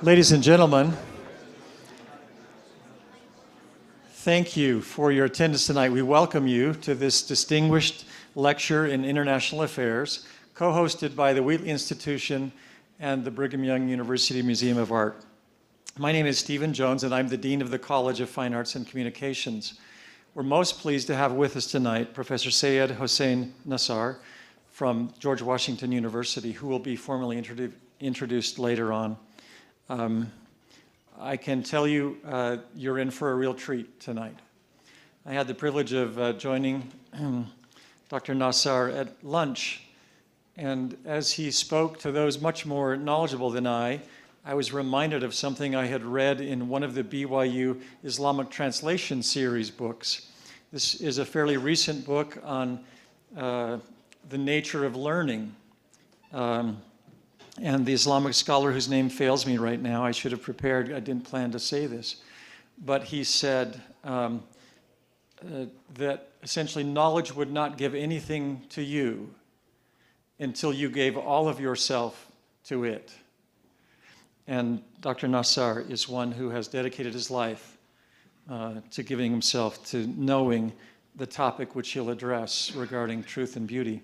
Ladies and gentlemen, thank you for your attendance tonight. We welcome you to this distinguished lecture in international affairs, co-hosted by the Wheatley Institution and the Brigham Young University Museum of Art. My name is Stephen Jones, and I'm the Dean of the College of Fine Arts and Communications. We're most pleased to have with us tonight Professor Seyyed Nasr from George Washington University, who will be formally introduced later on. I can tell you you're in for a real treat tonight. I had the privilege of joining Dr. Nasr at lunch, and as he spoke to those much more knowledgeable than I was reminded of something I had read in one of the BYU Islamic Translation Series books. This is a fairly recent book on the nature of learning. And the Islamic scholar whose name fails me right now, I should have prepared, I didn't plan to say this, but he said that essentially knowledge would not give anything to you until you gave all of yourself to it. And Dr. Nasr is one who has dedicated his life to giving himself to knowing the topic which he'll address regarding truth and beauty.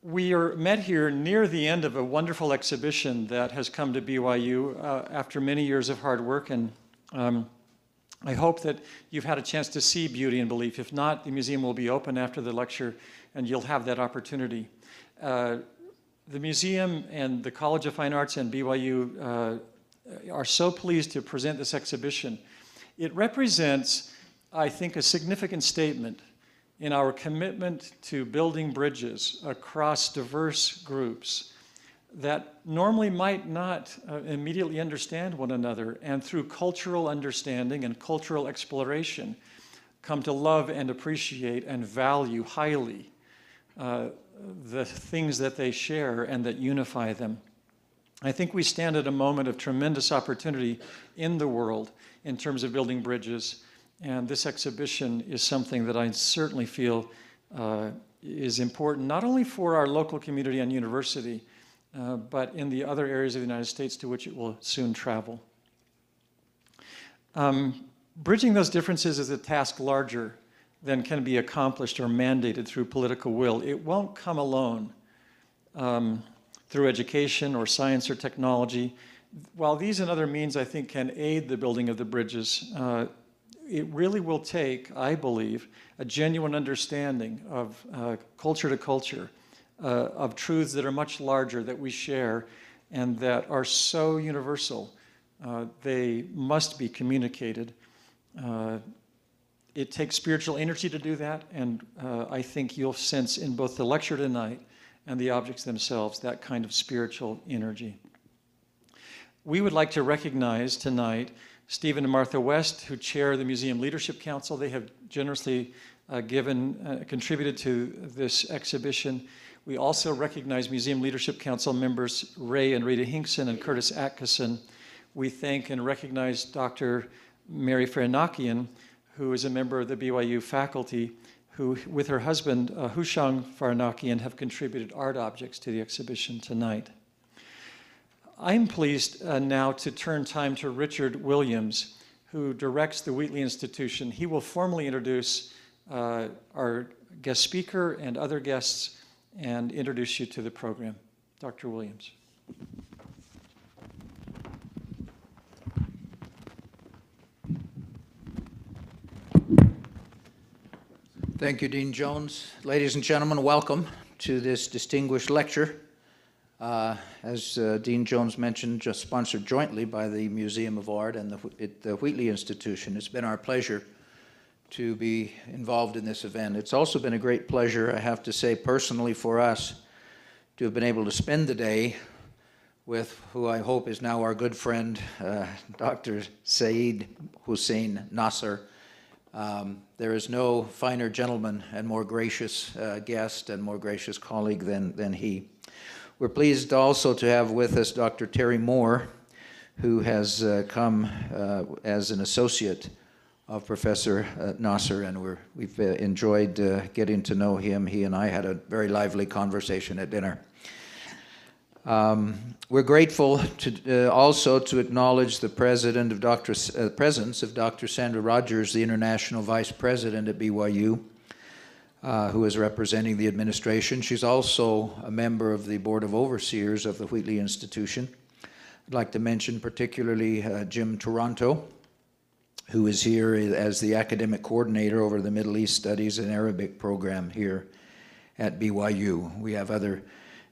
We are met here near the end of a wonderful exhibition that has come to BYU after many years of hard work, and I hope that you've had a chance to see Beauty and Belief. If not, the museum will be open after the lecture and you'll have that opportunity. The museum and the College of Fine Arts and BYU are so pleased to present this exhibition. It represents, I think, a significant statement in our commitment to building bridges across diverse groups that normally might not immediately understand one another, and through cultural understanding and cultural exploration come to love and appreciate and value highly the things that they share and that unify them. I think we stand at a moment of tremendous opportunity in the world in terms of building bridges. And this exhibition is something that I certainly feel is important, not only for our local community and university, but in the other areas of the United States to which it will soon travel. Bridging those differences is a task larger than can be accomplished or mandated through political will. It won't come alone through education or science or technology. While these and other means, I think, can aid the building of the bridges, it really will take, I believe, a genuine understanding of culture to culture, of truths that are much larger that we share and that are so universal. They must be communicated. It takes spiritual energy to do that, and I think you'll sense in both the lecture tonight and the objects themselves that kind of spiritual energy. We would like to recognize tonight Stephen and Martha West, who chair the Museum Leadership Council. They have generously contributed to this exhibition. We also recognize Museum Leadership Council members Ray and Rita Hinkson and Curtis Atkinson. We thank and recognize Dr. Mary Farnakian, who is a member of the BYU faculty, who, with her husband, Hushang Farnakian, have contributed art objects to the exhibition tonight. I'm pleased now to turn time to Richard Williams, who directs the Wheatley Institution. He will formally introduce our guest speaker and other guests and introduce you to the program. Dr. Williams. Thank you, Dean Jones. Ladies and gentlemen, welcome to this distinguished lecture. As Dean Jones mentioned, just sponsored jointly by the Museum of Art and the Wheatley Institution. It's been our pleasure to be involved in this event. It's also been a great pleasure, I have to say personally for us, to have been able to spend the day with who I hope is now our good friend, Dr. Seyyed Nasr. There is no finer gentleman and more gracious guest and more gracious colleague than he. We're pleased also to have with us Dr. Terry Moore, who has come as an associate of Professor Nasr, and we've enjoyed getting to know him. He and I had a very lively conversation at dinner. We're grateful to also to acknowledge the presence of Dr. Sandra Rogers, the International Vice President at BYU, who is representing the administration. She's also a member of the Board of Overseers of the Wheatley Institution. I'd like to mention particularly Jim Toronto, who is here as the academic coordinator over the Middle East Studies and Arabic program here at BYU. We have other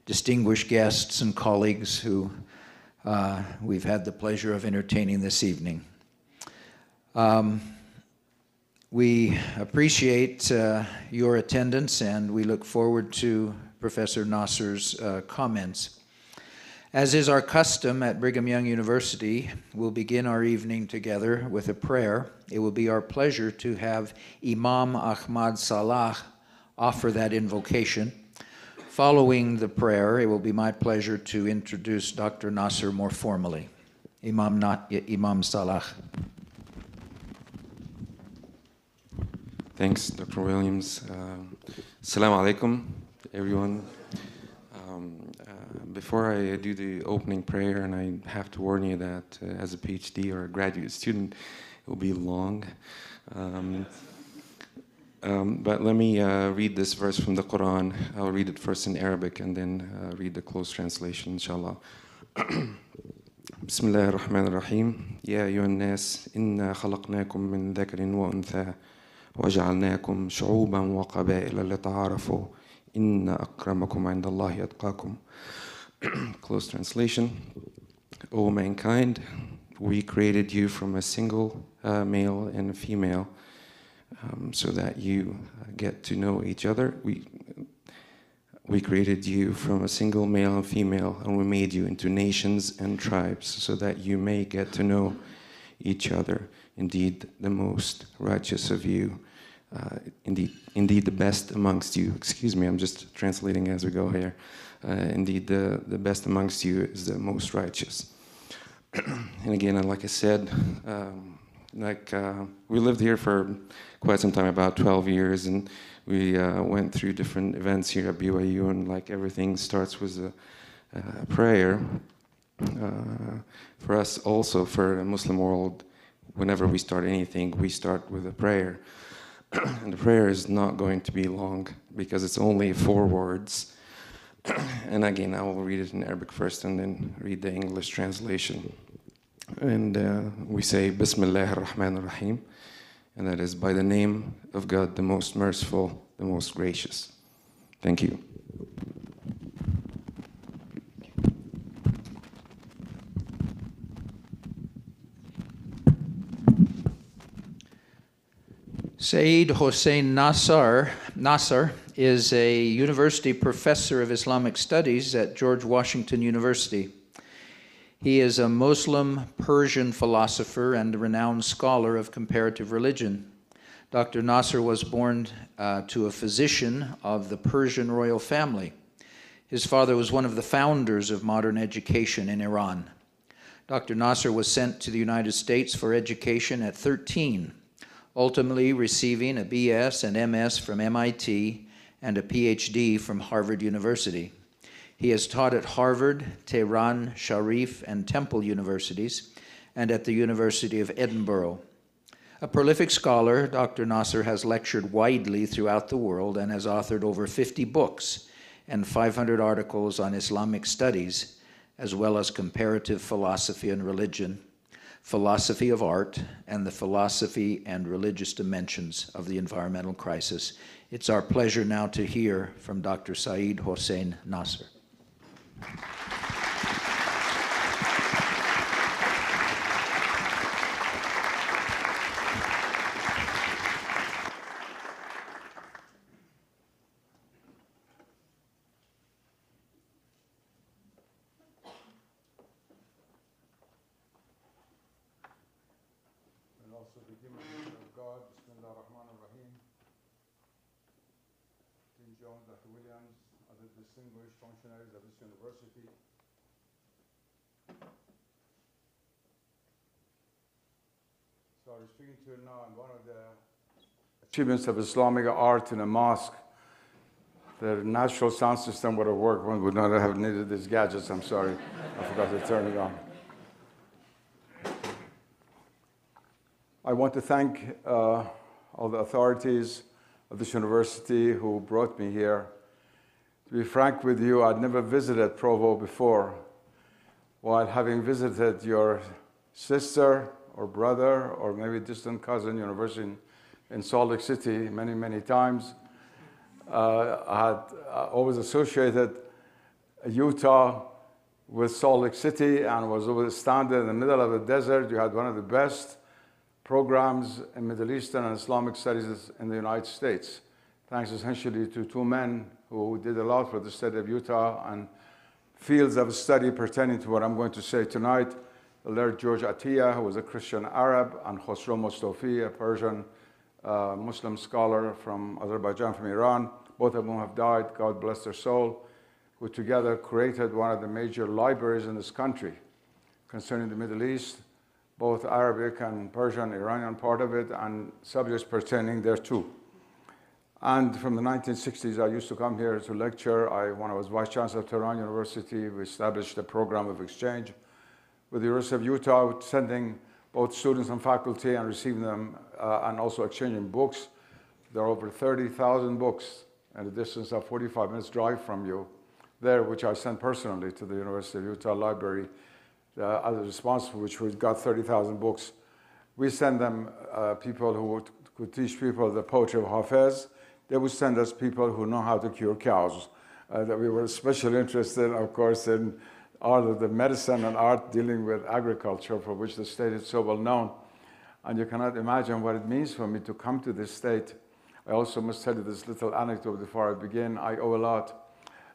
distinguished guests and colleagues who we've had the pleasure of entertaining this evening. We appreciate your attendance, and we look forward to Professor Nasr's comments. As is our custom at Brigham Young University, we'll begin our evening together with a prayer. It will be our pleasure to have Imam Ahmad Salah offer that invocation. Following the prayer, it will be my pleasure to introduce Dr. Nasr more formally. Imam Salah. Thanks, Dr. Williams. Assalamu alaikum, everyone. Before I do the opening prayer, and I have to warn you that as a PhD or a graduate student, it will be long. But let me read this verse from the Quran. I'll read it first in Arabic and then read the close translation, inshallah. بسم الله الرحمن الرحيم يا أيها الناس إنا خلقناكم من ذكر وأنثى وجعلناكم شعوبا وقبائل لتعارفوا إن أكرمكم عند الله أتقاكم. Close translation. O mankind, we created you from a single male and a female so that you get to know each other. We created you from a single male and female, and we made you into nations and tribes so that you may get to know each other. Indeed, the most righteous of you, indeed the best amongst you. Excuse me, I'm just translating as we go here. Indeed, the best amongst you is the most righteous. And again, like I said, we lived here for quite some time, about 12 years, and we went through different events here at BYU, and like everything starts with a prayer. For us also, for the Muslim world, whenever we start anything, we start with a prayer. And the prayer is not going to be long because it's only 4 words. And again, I will read it in Arabic first and then read the English translation. And we say, Bismillah ar-Rahman ar-Rahim. And that is by the name of God, the most merciful, the most gracious. Thank you. Seyyed Nasr is a university professor of Islamic studies at George Washington University. He is a Muslim Persian philosopher and a renowned scholar of comparative religion. Dr. Nasr was born to a physician of the Persian royal family. His father was one of the founders of modern education in Iran. Dr. Nasr was sent to the United States for education at 13, ultimately receiving a BS and MS from MIT and a PhD from Harvard University. He has taught at Harvard, Tehran, Sharif, and Temple universities, and at the University of Edinburgh. A prolific scholar, Dr. Nasr has lectured widely throughout the world and has authored over 50 books and 500 articles on Islamic studies, as well as comparative philosophy and religion, philosophy of art, and the philosophy and religious dimensions of the environmental crisis. It's our pleasure now to hear from Dr. Seyyed Nasr. Also begin with the name of God, Bismillah ar-Rahman ar-Rahim. Dean Jones, Dr. Williams, other distinguished functionaries of this university. So I was speaking to you now on one of the achievements of Islamic art in a mosque the natural sound system would have worked. One would not have needed these gadgets. I'm sorry. I forgot to turn it on. I want to thank all the authorities of this university who brought me here. To be frank with you, I'd never visited Provo before, while having visited your sister or brother or maybe distant cousin university in Salt Lake City many, many times. I had always associated Utah with Salt Lake City and was always standing in the middle of the desert. You had one of the best programs in Middle Eastern and Islamic studies in the United States, thanks essentially to two men who did a lot for the state of Utah and fields of study pertaining to what I'm going to say tonight. The late George Atiyah, who was a Christian Arab, and Khosrow Mustafi, a Persian Muslim scholar from Azerbaijan, from Iran. Both of whom have died, God bless their soul, who together created one of the major libraries in this country concerning the Middle East, both Arabic and Persian, Iranian part of it, and subjects pertaining thereto. And from the 1960s, I used to come here to lecture. When I was Vice Chancellor of Tehran University, we established a program of exchange with the University of Utah, sending both students and faculty and receiving them, and also exchanging books. There are over 30,000 books at a distance of 45 minutes drive from you there, which I sent personally to the University of Utah Library. As a response for which we got 30,000 books. We send them people who could teach people the poetry of Hafez. They would send us people who know how to cure cows. That we were especially interested, of course, in all of the medicine and art dealing with agriculture, for which the state is so well known. And you cannot imagine what it means for me to come to this state. I also must tell you this little anecdote before I begin. I owe a lot.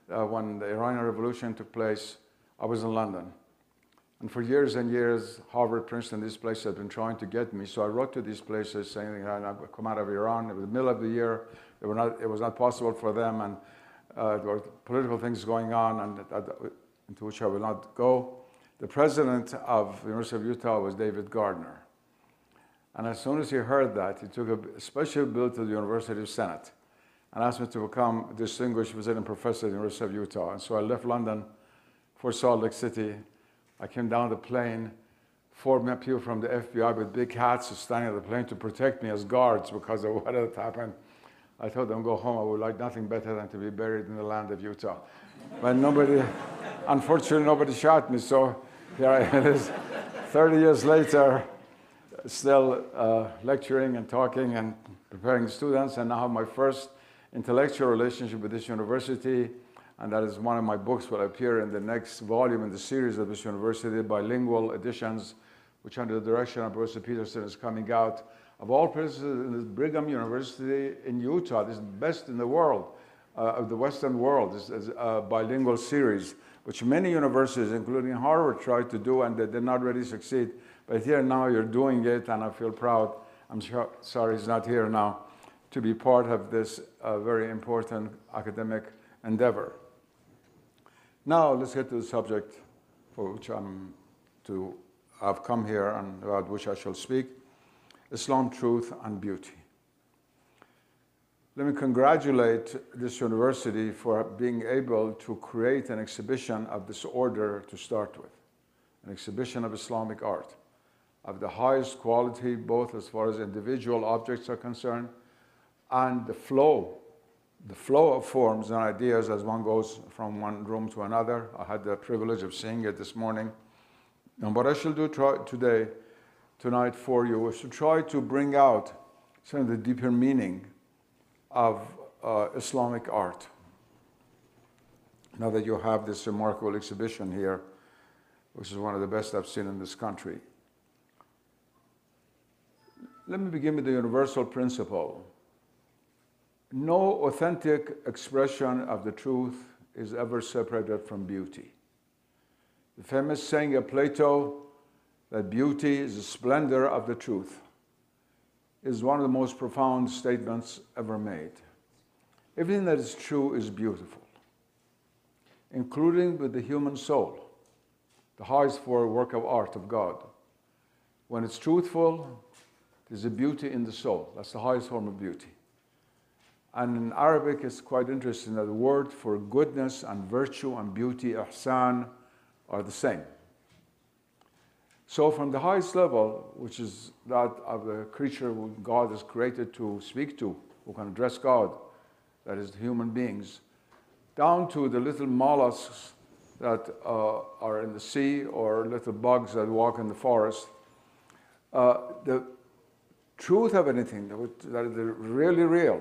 When the Iranian Revolution took place, I was in London. And for years and years, Harvard, Princeton, these places had been trying to get me. So I wrote to these places saying that I'd come out of Iran. It was the middle of the year. It was not possible for them. And there were political things going on and into which I will not go. The president of the University of Utah was David Gardner. And as soon as he heard that, he took a special bill to the University Senate and asked me to become a distinguished visiting professor at the University of Utah. And so I left London for Salt Lake City. I came down the plane, 4 people from the FBI with big hats standing at the plane to protect me as guards because of what had happened. I told them, go home. I would like nothing better than to be buried in the land of Utah. But unfortunately, nobody shot me. So here I am, 30 years later, still lecturing and talking and preparing students. And now I have my first intellectual relationship with this university. And that is one of my books will appear in the next volume in the series of this university, bilingual editions, which under the direction of Professor Peterson is coming out. Of all places, in the Brigham University in Utah, this is the best in the world, of the Western world, this is a bilingual series, which many universities, including Harvard, tried to do, and they did not really succeed. But here now you're doing it, and I feel proud. I'm sorry he's not here now, to be part of this very important academic endeavor. Now let's get to the subject for which I've come here and about which I shall speak: Islam, truth, and beauty. Let me congratulate this university for being able to create an exhibition of this order to start with, an exhibition of Islamic art of the highest quality, both as far as individual objects are concerned and the flow of forms and ideas as one goes from one room to another. I had the privilege of seeing it this morning. And what I shall do tonight for you is to try to bring out some of the deeper meaning of Islamic art. Now that you have this remarkable exhibition here, which is one of the best I've seen in this country. Let me begin with the universal principle. No authentic expression of the truth is ever separated from beauty. The famous saying of Plato, that beauty is the splendor of the truth, is one of the most profound statements ever made. Everything that is true is beautiful, including with the human soul, the highest work of art of God. When it's truthful, there's a beauty in the soul. That's the highest form of beauty. And in Arabic, it's quite interesting that the word for goodness and virtue and beauty, ihsan, are the same. So from the highest level, which is that of the creature who God has created to speak to, who can address God, that is human beings, down to the little mollusks that are in the sea or little bugs that walk in the forest, the truth of anything that is really real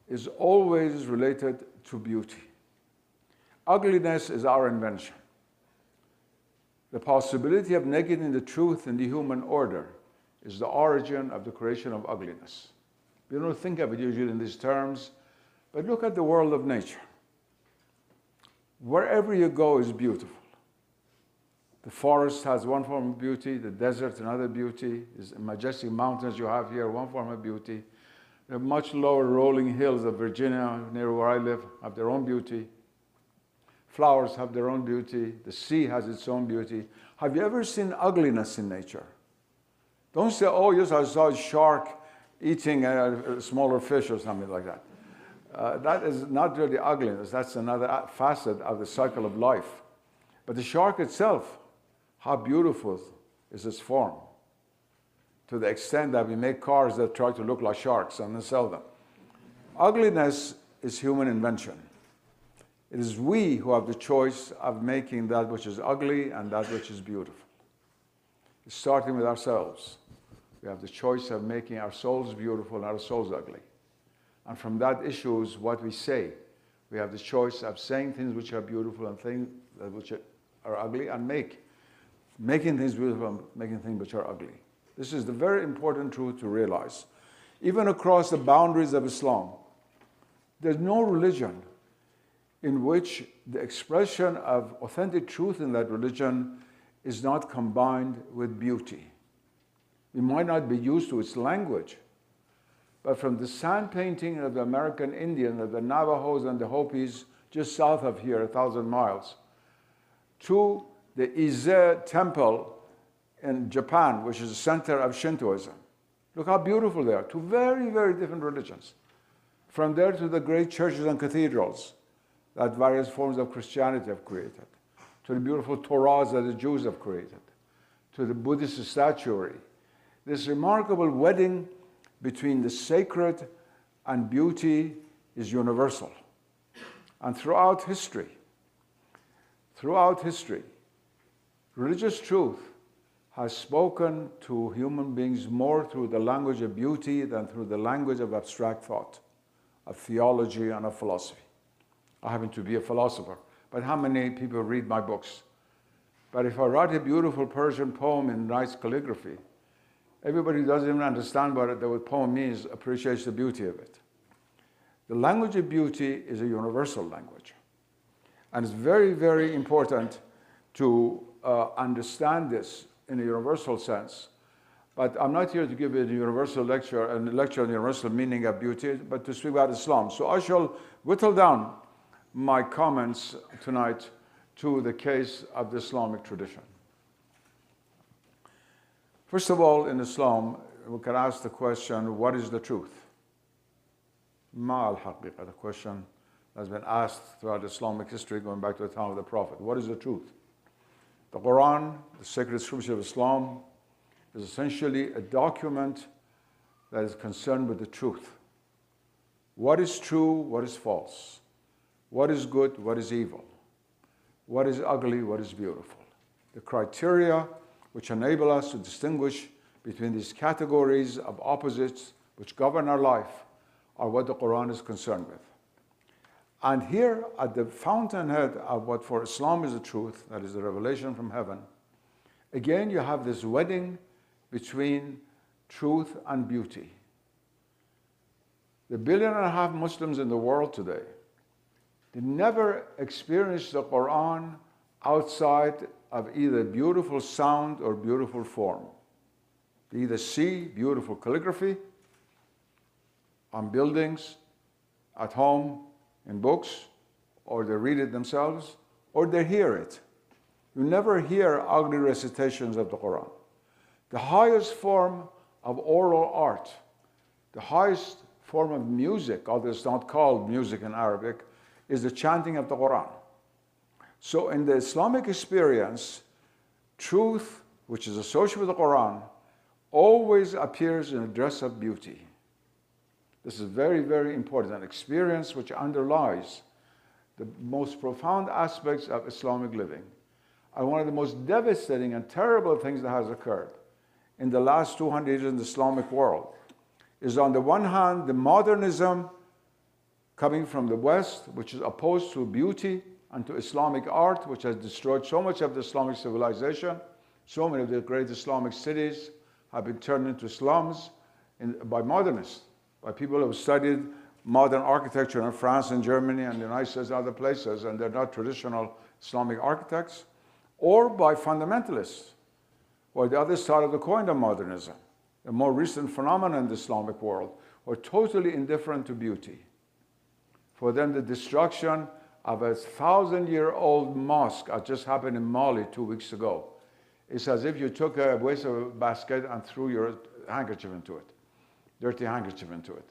is always related to beauty. Ugliness is our invention. The possibility of negating the truth in the human order is the origin of the creation of ugliness. We don't think of it usually in these terms, but look at the world of nature. Wherever you go is beautiful. The forest has one form of beauty, the desert another beauty, the majestic mountains you have here, one form of beauty. The much lower rolling hills of Virginia, near where I live, have their own beauty. Flowers have their own beauty. The sea has its own beauty. Have you ever seen ugliness in nature? Don't say, oh, yes, I saw a shark eating a smaller fish or something like that. That is not really ugliness. That's another facet of the cycle of life. But the shark itself, how beautiful is its form, to the extent that we make cars that try to look like sharks and then sell them. Ugliness is human invention. It is we who have the choice of making that which is ugly and that which is beautiful. It's starting with ourselves. We have the choice of making our souls beautiful and our souls ugly. And from that issues what we say. We have the choice of saying things which are beautiful and things which are ugly, and making things beautiful and making things which are ugly. This is the very important truth to realize. Even across the boundaries of Islam, there's no religion in which the expression of authentic truth in that religion is not combined with beauty. We might not be used to its language, but from the sand painting of the American Indian, of the Navajos and the Hopis just south of here, 1,000 miles, to the Ise temple in Japan, which is the center of Shintoism. Look how beautiful they are. Two very, very different religions. From there to the great churches and cathedrals that various forms of Christianity have created, to the beautiful Torahs that the Jews have created, to the Buddhist statuary. This remarkable wedding between the sacred and beauty is universal. And throughout history, religious truth has spoken to human beings more through the language of beauty than through the language of abstract thought, of theology and of philosophy. I happen to be a philosopher, but how many people read my books? But if I write a beautiful Persian poem in nice calligraphy, everybody who doesn't even understand what the poem means appreciates the beauty of it. The language of beauty is a universal language. And it's very, very important to understand this in a universal sense. But I'm not here to give you a universal lecture, a lecture on the universal meaning of beauty, but to speak about Islam. So I shall whittle down my comments tonight to the case of the Islamic tradition. First of all, in Islam, we can ask the question, what is the truth? Ma al-haqiqa, the question has been asked throughout Islamic history, going back to the time of the Prophet. What is the truth? The Quran, the sacred scripture of Islam, is essentially a document that is concerned with the truth. What is true, what is false? What is good, what is evil? What is ugly, what is beautiful? The criteria which enable us to distinguish between these categories of opposites which govern our life are what the Quran is concerned with. And here at the fountainhead of what for Islam is the truth, that is the revelation from heaven, again you have this wedding between truth and beauty. The 1.5 billion Muslims in the world today, they never experienced the Quran outside of either beautiful sound or beautiful form. They either see beautiful calligraphy on buildings, at home, in books, or they read it themselves, or they hear it. You never hear ugly recitations of the Quran. The highest form of oral art, the highest form of music, although it's not called music in Arabic, is the chanting of the Quran. So in the Islamic experience, truth, which is associated with the Quran, always appears in a dress of beauty. This is very, very important, an experience which underlies the most profound aspects of Islamic living. And one of the most devastating and terrible things that has occurred in the last 200 years in the Islamic world is, on the one hand, the modernism coming from the West, which is opposed to beauty and to Islamic art, which has destroyed so much of the Islamic civilization. So many of the great Islamic cities have been turned into slums by modernists, by people who have studied modern architecture in France and Germany and the United States and other places, and they're not traditional Islamic architects, or by fundamentalists, or the other side of the coin of modernism, a more recent phenomenon in the Islamic world, who are totally indifferent to beauty. For them, the destruction of a 1,000-year-old mosque, as just happened in Mali 2 weeks ago, it's as if you took a wastebasket and threw your handkerchief into it, dirty handkerchief into it.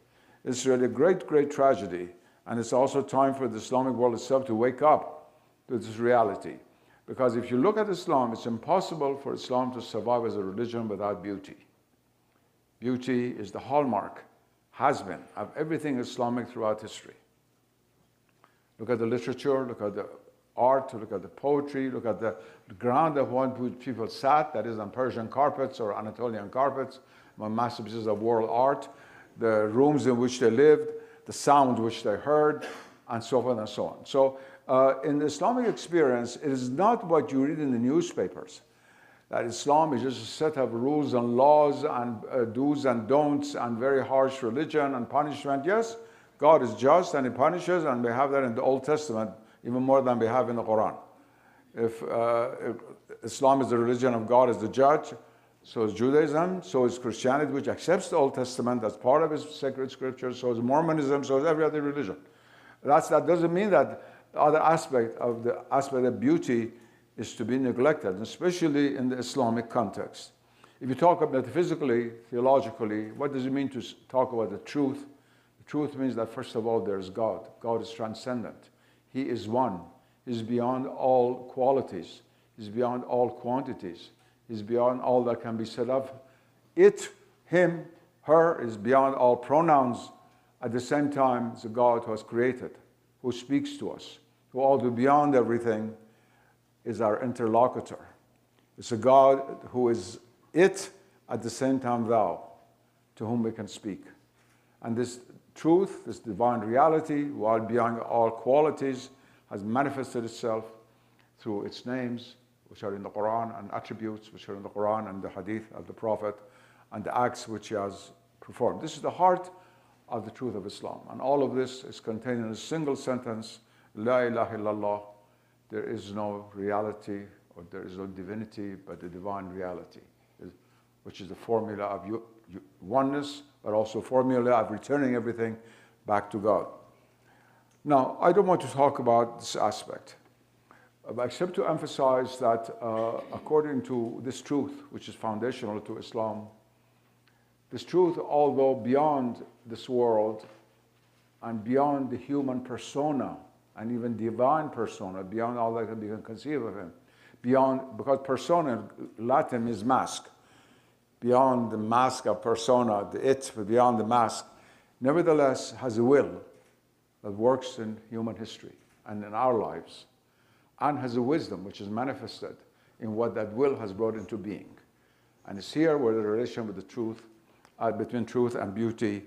It's really a great, great tragedy. And it's also time for the Islamic world itself to wake up to this reality. Because if you look at Islam, it's impossible for Islam to survive as a religion without beauty. Beauty is the hallmark, has been, of everything Islamic throughout history. Look at the literature, look at the art, look at the poetry, look at the ground of which people sat, that is on Persian carpets or Anatolian carpets, among masterpieces of world art, the rooms in which they lived, the sounds which they heard, and so forth and so on. So in the Islamic experience, it is not what you read in the newspapers, that Islam is just a set of rules and laws and do's and don'ts and very harsh religion and punishment. Yes, God is just and He punishes, and we have that in the Old Testament, even more than we have in the Quran. If Islam is the religion of God as the judge, so is Judaism, so is Christianity, which accepts the Old Testament as part of its sacred scriptures, so is Mormonism, so is every other religion. That doesn't mean that the other aspect of beauty is to be neglected, especially in the Islamic context. If you talk about metaphysically, theologically, what does it mean to talk about the truth? The truth means that, first of all, there is God. God is transcendent. He is one. He's beyond all qualities. He's beyond all quantities. He's beyond all that can be said of it, him, her, is beyond all pronouns. At the same time, it's a God who has created, who speaks to us, who, although beyond everything, is our interlocutor. It's a God who is it, at the same time thou, to whom we can speak. And this truth, this divine reality, while beyond all qualities, has manifested itself through its names, which are in the Quran, and attributes which are in the Quran and the Hadith of the Prophet, and the acts which he has performed. This is the heart of the truth of Islam. And all of this is contained in a single sentence, La ilaha illallah. There is no reality or there is no divinity but the divine reality, which is the formula of oneness, but also formula of returning everything back to God. Now, I don't want to talk about this aspect, except to emphasize that according to this truth, which is foundational to Islam, this truth, although beyond this world and beyond the human persona and even divine persona, beyond all that we can conceive of him, beyond, because persona in Latin is mask, beyond the mask of persona, the it, but beyond the mask, nevertheless has a will that works in human history and in our lives, and has a wisdom which is manifested in what that will has brought into being. And it's here where the relation with the truth, between truth and beauty,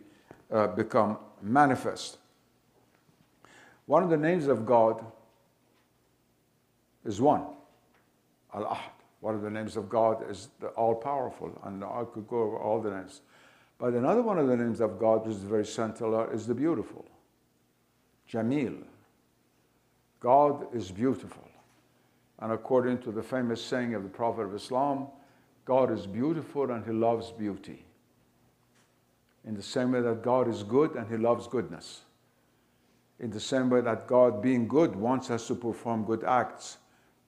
become manifest. One of the names of God is one, Al-Ahad. One of the names of God is the all-powerful, and I could go over all the names. But another one of the names of God, which is very central, is the beautiful, Jamil. God is beautiful. And according to the famous saying of the Prophet of Islam, God is beautiful and He loves beauty. In the same way that God is good and He loves goodness. In the same way that God, being good, wants us to perform good acts.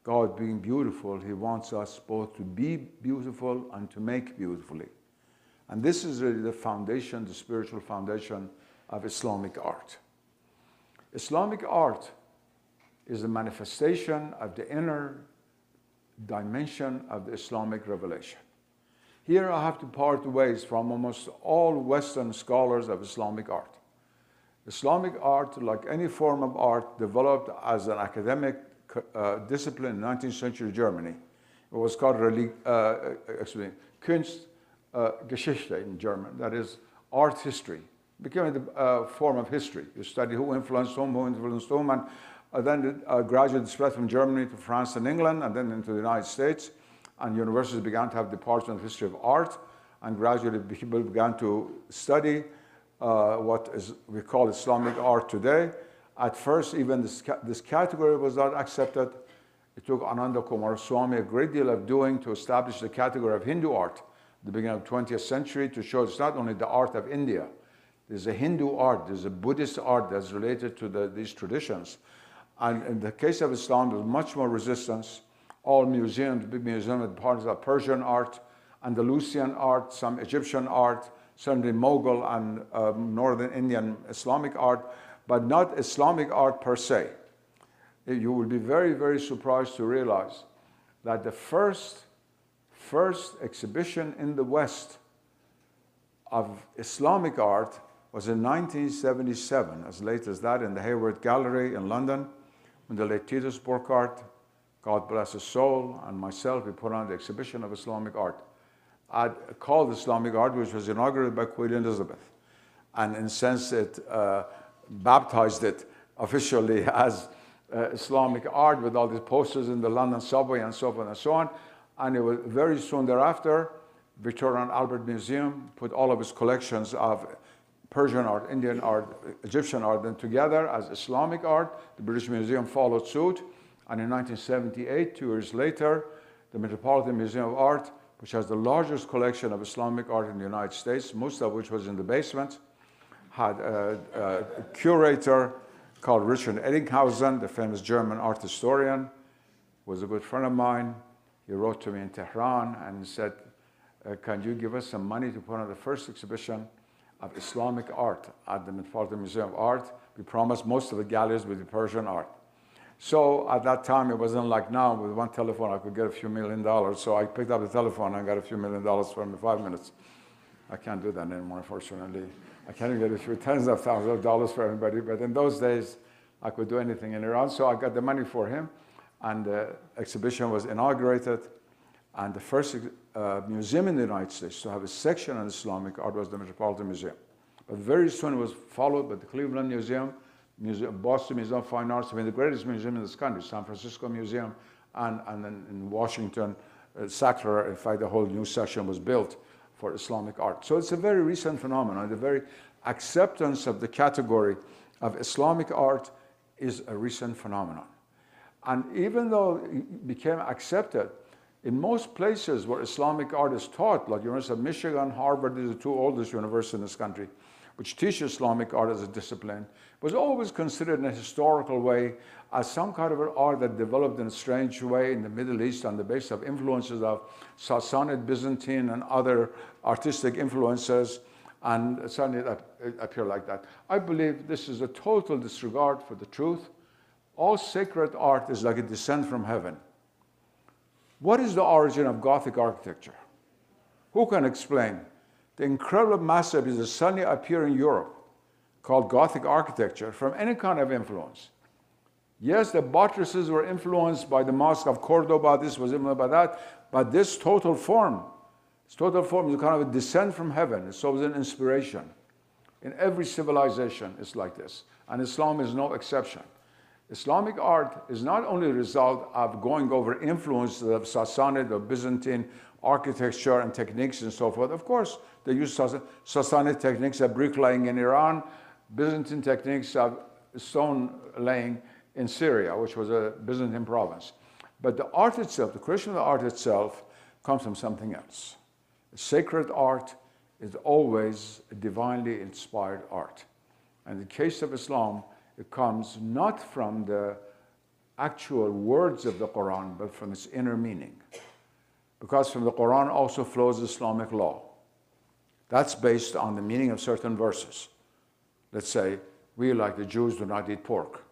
God, being beautiful, He wants us both to be beautiful and to make beautifully. And this is really the foundation, the spiritual foundation of Islamic art. Islamic art is a manifestation of the inner dimension of the Islamic revelation. Here I have to part ways from almost all Western scholars of Islamic art. Islamic art, like any form of art, developed as an academic discipline in 19th century Germany. It was called Kunstgeschichte in German, that is art history. It became a form of history. You study who influenced whom, and then it gradually spread from Germany to France and England, and then into the United States. And universities began to have departments of history of art, and gradually people began to study what we call Islamic art today. At first, even this category was not accepted. It took Ananda Kumaraswamy a great deal of doing to establish the category of Hindu art at the beginning of the 20th century, to show it's not only the art of India. There's a Hindu art, there's a Buddhist art that's related to these traditions. And in the case of Islam, there's much more resistance. All museums, big museums, had parts of Persian art, Andalusian art, some Egyptian art, certainly Mughal and Northern Indian Islamic art, but not Islamic art per se. You will be very, very surprised to realize that the first exhibition in the West of Islamic art was in 1977, as late as that, in the Hayward Gallery in London, when the late Titus Burckhardt, God bless his soul, and myself, we put on the exhibition of Islamic art. Called Islamic art, which was inaugurated by Queen Elizabeth. And in a sense, it baptized it officially as Islamic art, with all these posters in the London subway and so forth and so on. And it was very soon thereafter, Victoria and Albert Museum put all of its collections of Persian art, Indian art, Egyptian art, then together as Islamic art. The British Museum followed suit. And in 1978, 2 years later, the Metropolitan Museum of Art, which has the largest collection of Islamic art in the United States, most of which was in the basement, had a curator called Richard Eddinghausen, the famous German art historian, was a good friend of mine. He wrote to me in Tehran and said, can you give us some money to put on the first exhibition of Islamic art at the Metropolitan Museum of Art? We promised most of the galleries would be Persian art. So at that time, it wasn't like now, with one telephone, I could get a few $1 million. So I picked up the telephone and got a few $1 million for him in 5 minutes. I can't do that anymore, unfortunately. I can't even get a few tens of thousands of dollars for anybody. But in those days, I could do anything in Iran. So I got the money for him. And the exhibition was inaugurated. And the first museum in the United States to have a section on Islamic art was the Metropolitan Museum. But very soon it was followed by the Cleveland Museum, Boston Museum of Fine Arts, I mean the greatest museum in this country, San Francisco Museum, and then in Washington, Sackler, in fact, the whole new section was built for Islamic art. So it's a very recent phenomenon. The very acceptance of the category of Islamic art is a recent phenomenon. And even though it became accepted, in most places where Islamic art is taught, like University of Michigan, Harvard, these are the 2 oldest universities in this country, which teach Islamic art as a discipline, was always considered in a historical way as some kind of an art that developed in a strange way in the Middle East on the basis of influences of Sassanid, Byzantine, and other artistic influences, and suddenly it appeared like that. I believe this is a total disregard for the truth. All sacred art is like a descent from heaven. What is the origin of Gothic architecture? Who can explain? The incredible masterpiece that suddenly appear in Europe, called Gothic architecture, from any kind of influence. Yes, the buttresses were influenced by the Mosque of Cordoba, this was influenced by that, but this total form is a kind of a descent from heaven. It's always an inspiration. In every civilization, it's like this, and Islam is no exception. Islamic art is not only a result of going over influences of Sassanid or Byzantine architecture and techniques and so forth. Of course, they use Sassanid techniques of bricklaying in Iran, Byzantine techniques of stone laying in Syria, which was a Byzantine province. But the art itself, the creation of the art itself, comes from something else. Sacred art is always a divinely inspired art. And in the case of Islam, it comes not from the actual words of the Quran, but from its inner meaning. Because from the Quran also flows Islamic law. That's based on the meaning of certain verses. let's say, we, like the Jews, do not eat pork,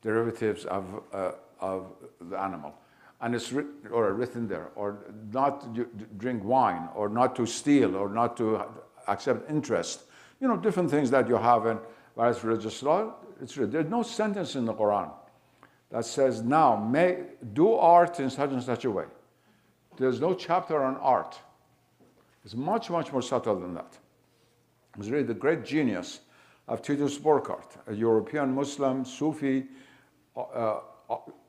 derivatives of the animal. And it's written there, or not to drink wine, or not to steal, or not to accept interest. You know, different things that you have in various religious law. There's no sentence in the Quran that says, now, do art in such and such a way. There's no chapter on art. It's much, much more subtle than that. It's really the great genius of Titus Burckhardt, a European Muslim Sufi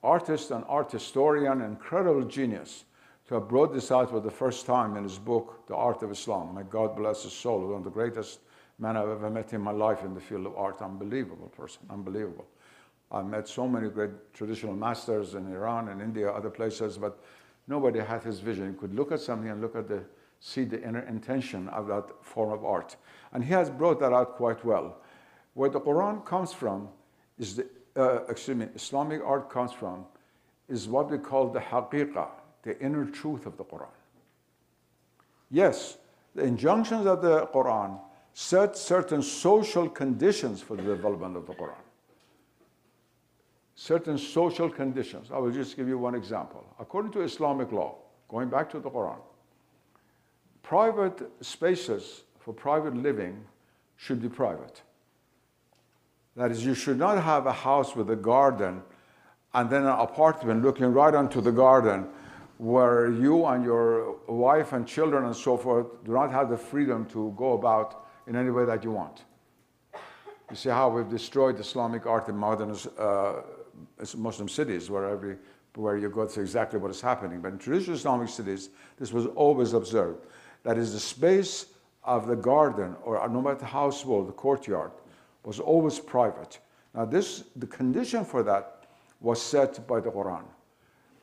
artist and art historian, incredible genius, to have brought this out for the first time in his book, The Art of Islam. May God bless his soul. One of the greatest men I've ever met in my life in the field of art. Unbelievable person, unbelievable. I've met so many great traditional masters in Iran and India, other places, but nobody had his vision. You could look at something and see the inner intention of that form of art. And he has brought that out quite well. Where the Quran comes from is Islamic art comes from is what we call the haqiqah, the inner truth of the Quran. Yes, the injunctions of the Quran set certain social conditions for the development of the Quran. Certain social conditions. I will just give you one example. According to Islamic law, going back to the Quran, private spaces for private living should be private. That is, you should not have a house with a garden and then an apartment looking right onto the garden where you and your wife and children and so forth do not have the freedom to go about in any way that you want. You see how we've destroyed Islamic art in modern Muslim cities where you go to exactly what is happening. But in traditional Islamic cities, this was always observed. That is, the space of the garden, or no matter how small, the courtyard, was always private. Now the condition for that was set by the Quran.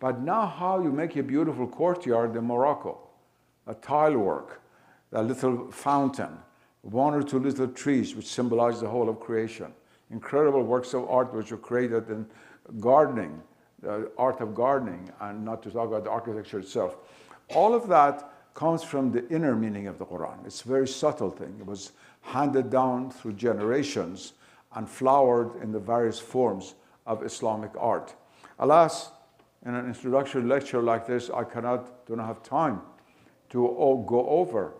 But now how you make a beautiful courtyard in Morocco, a tile work, a little fountain, one or two little trees which symbolize the whole of creation, incredible works of art which were created in gardening, the art of gardening, and not to talk about the architecture itself. All of that comes from the inner meaning of the Quran. It's a very subtle thing. It was handed down through generations and flowered in the various forms of Islamic art. Alas, in an introductory lecture like this, I do not have time to go over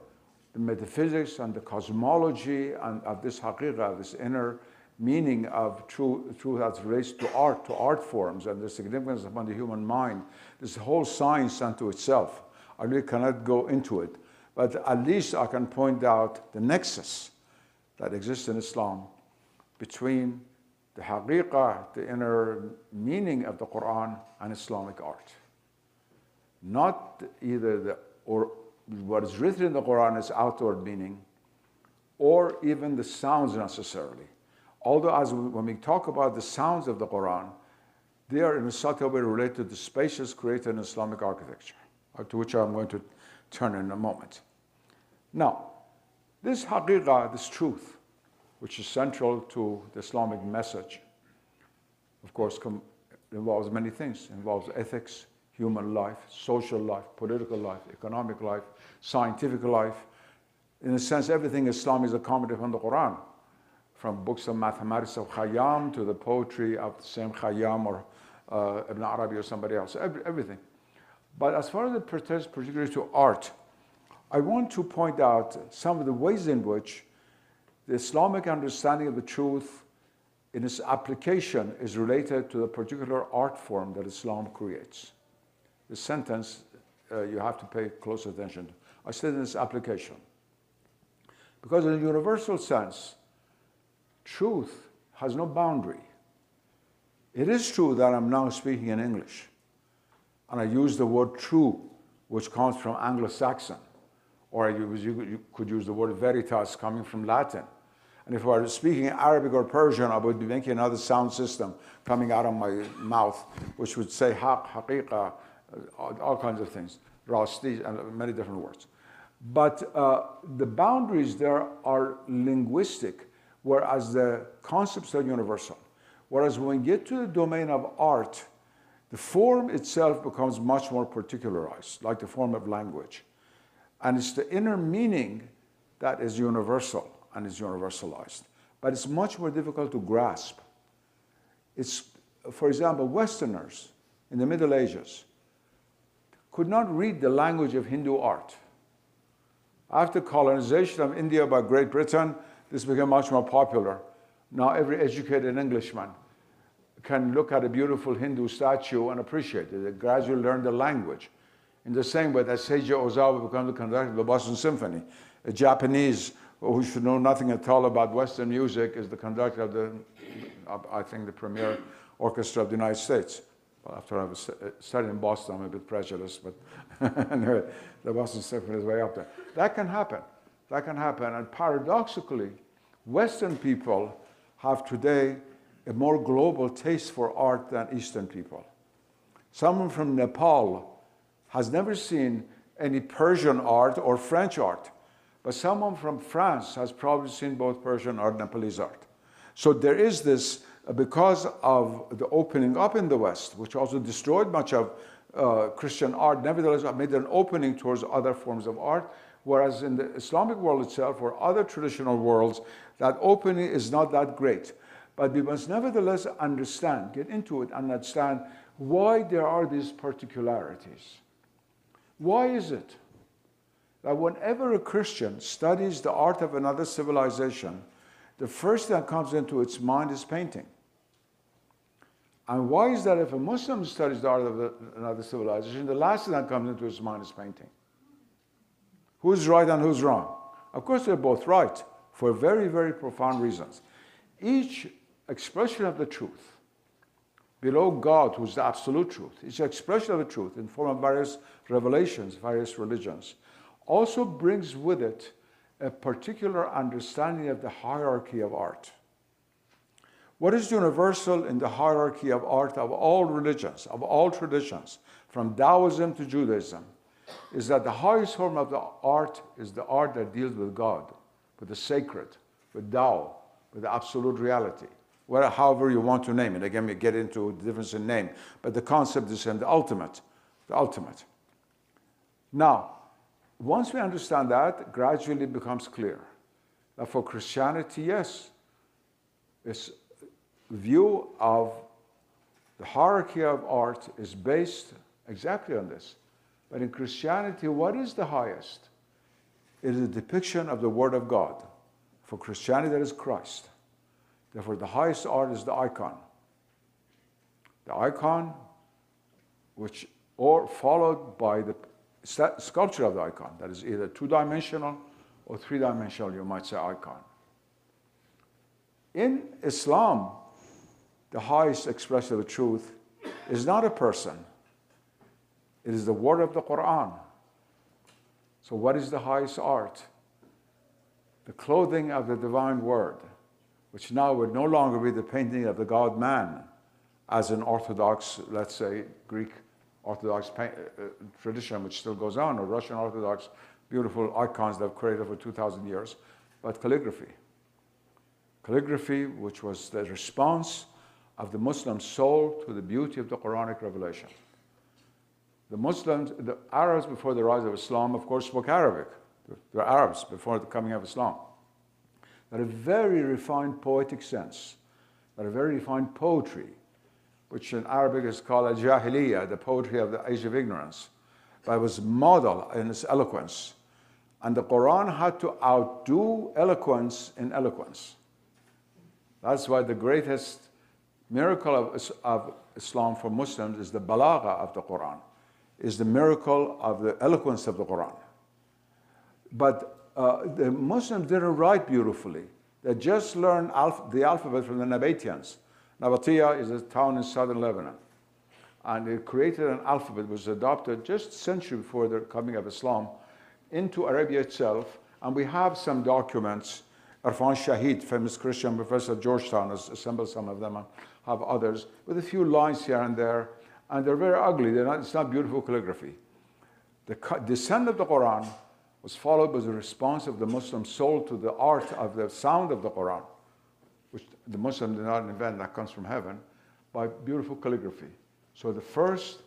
the metaphysics and the cosmology and of this haqiqah, this inner meaning of truth as relates to art forms and the significance upon the human mind. This whole science unto itself. I really cannot go into it, but at least I can point out the nexus that exists in Islam between the haqiqah, the inner meaning of the Quran, and Islamic art. Not either or what is written in the Quran is outward meaning, or even the sounds necessarily. Although when we talk about the sounds of the Quran, they are in a subtle way related to the spaces created in Islamic architecture, to which I'm going to turn in a moment. Now, this haqiqah, this truth, which is central to the Islamic message, of course, involves many things. It involves ethics, human life, social life, political life, economic life, scientific life. In a sense, everything Islam is accommodated from the Quran, from books of mathematics of Khayyam to the poetry of the same Khayyam or Ibn Arabi or somebody else, everything. But as far as it pertains particularly to art, I want to point out some of the ways in which the Islamic understanding of the truth in its application is related to the particular art form that Islam creates. The sentence you have to pay close attention to. I said in its application. Because in a universal sense, truth has no boundary. It is true that I'm now speaking in English, and I use the word true, which comes from Anglo-Saxon, or you could use the word veritas coming from Latin. And if I were speaking Arabic or Persian, I would be making another sound system coming out of my mouth, which would say haq, haqiqa, all kinds of things, rasti, and many different words. But the boundaries there are linguistic, whereas the concepts are universal. Whereas when we get to the domain of art, the form itself becomes much more particularized, like the form of language. And it's the inner meaning that is universal and is universalized. but it's much more difficult to grasp. It's, for example, Westerners in the Middle Ages could not read the language of Hindu art. After colonization of India by Great Britain, this became much more popular. Now every educated Englishman can look at a beautiful Hindu statue and appreciate it. They gradually learn the language. In the same way that Seiji Ozawa becomes the conductor of the Boston Symphony. A Japanese who should know nothing at all about Western music is the conductor of I think, the premier orchestra of the United States. Well, after I was studying in Boston, I'm a bit prejudiced, but anyway, the Boston Symphony is way up there. That can happen. That can happen. And paradoxically, Western people have today a more global taste for art than Eastern people. Someone from Nepal has never seen any Persian art or French art, but someone from France has probably seen both Persian art and Nepalese art. So there is this, because of the opening up in the West, which also destroyed much of Christian art, nevertheless made an opening towards other forms of art, whereas in the Islamic world itself or other traditional worlds, that opening is not that great. But we must nevertheless understand, get into it, and understand why there are these particularities. Why is it that whenever a Christian studies the art of another civilization, the first thing that comes into its mind is painting? And why is that if a Muslim studies the art of another civilization, the last thing that comes into his mind is painting? Who's right and who's wrong? Of course, they're both right for very, very profound reasons. Each expression of the truth below God, who's the absolute truth, each expression of the truth in form of various revelations, various religions, also brings with it a particular understanding of the hierarchy of art. What is universal in the hierarchy of art of all religions, of all traditions, from Taoism to Judaism, is that the highest form of the art is the art that deals with God, with the sacred, with Tao, with the absolute reality. However you want to name it. Again, we get into the difference in name, but the concept is in the ultimate, the ultimate. Now, once we understand that, gradually it becomes clear that for Christianity, yes, its view of the hierarchy of art is based exactly on this. But in Christianity, what is the highest? It is a depiction of the Word of God. For Christianity, that is Christ. Therefore, the highest art is the icon. The icon, or followed by the sculpture of the icon. That is either two-dimensional or three-dimensional, you might say, icon. In Islam, the highest expression of the truth is not a person. It is the word of the Quran. So what is the highest art? The clothing of the divine word, which now would no longer be the painting of the God-man, as in Orthodox, let's say, Greek Orthodox tradition, which still goes on, or Russian Orthodox, beautiful icons they've created for 2,000 years, but calligraphy. Calligraphy, which was the response of the Muslim soul to the beauty of the Quranic revelation. The Muslims, the Arabs before the rise of Islam, of course, spoke Arabic. They were Arabs before the coming of Islam. They had a very refined poetic sense. They had a very refined poetry, which in Arabic is called al-jahiliyyah, the poetry of the age of ignorance. But it was model in its eloquence. And the Quran had to outdo eloquence in eloquence. That's why the greatest miracle of Islam for Muslims is the balagha of the Quran, is the miracle of the eloquence of the Quran. But the Muslims didn't write beautifully. They just learned the alphabet from the Nabateans. Nabatea is a town in southern Lebanon. And they created an alphabet which was adopted just a century before the coming of Islam into Arabia itself. And we have some documents. Irfan Shahid, famous Christian professor at Georgetown, has assembled some of them and have others, with a few lines here and there. And they're very ugly. It's not beautiful calligraphy. The descent of the Quran was followed by the response of the Muslim soul to the art of the sound of the Quran, which the Muslim did not invent, that comes from heaven, by beautiful calligraphy. So the first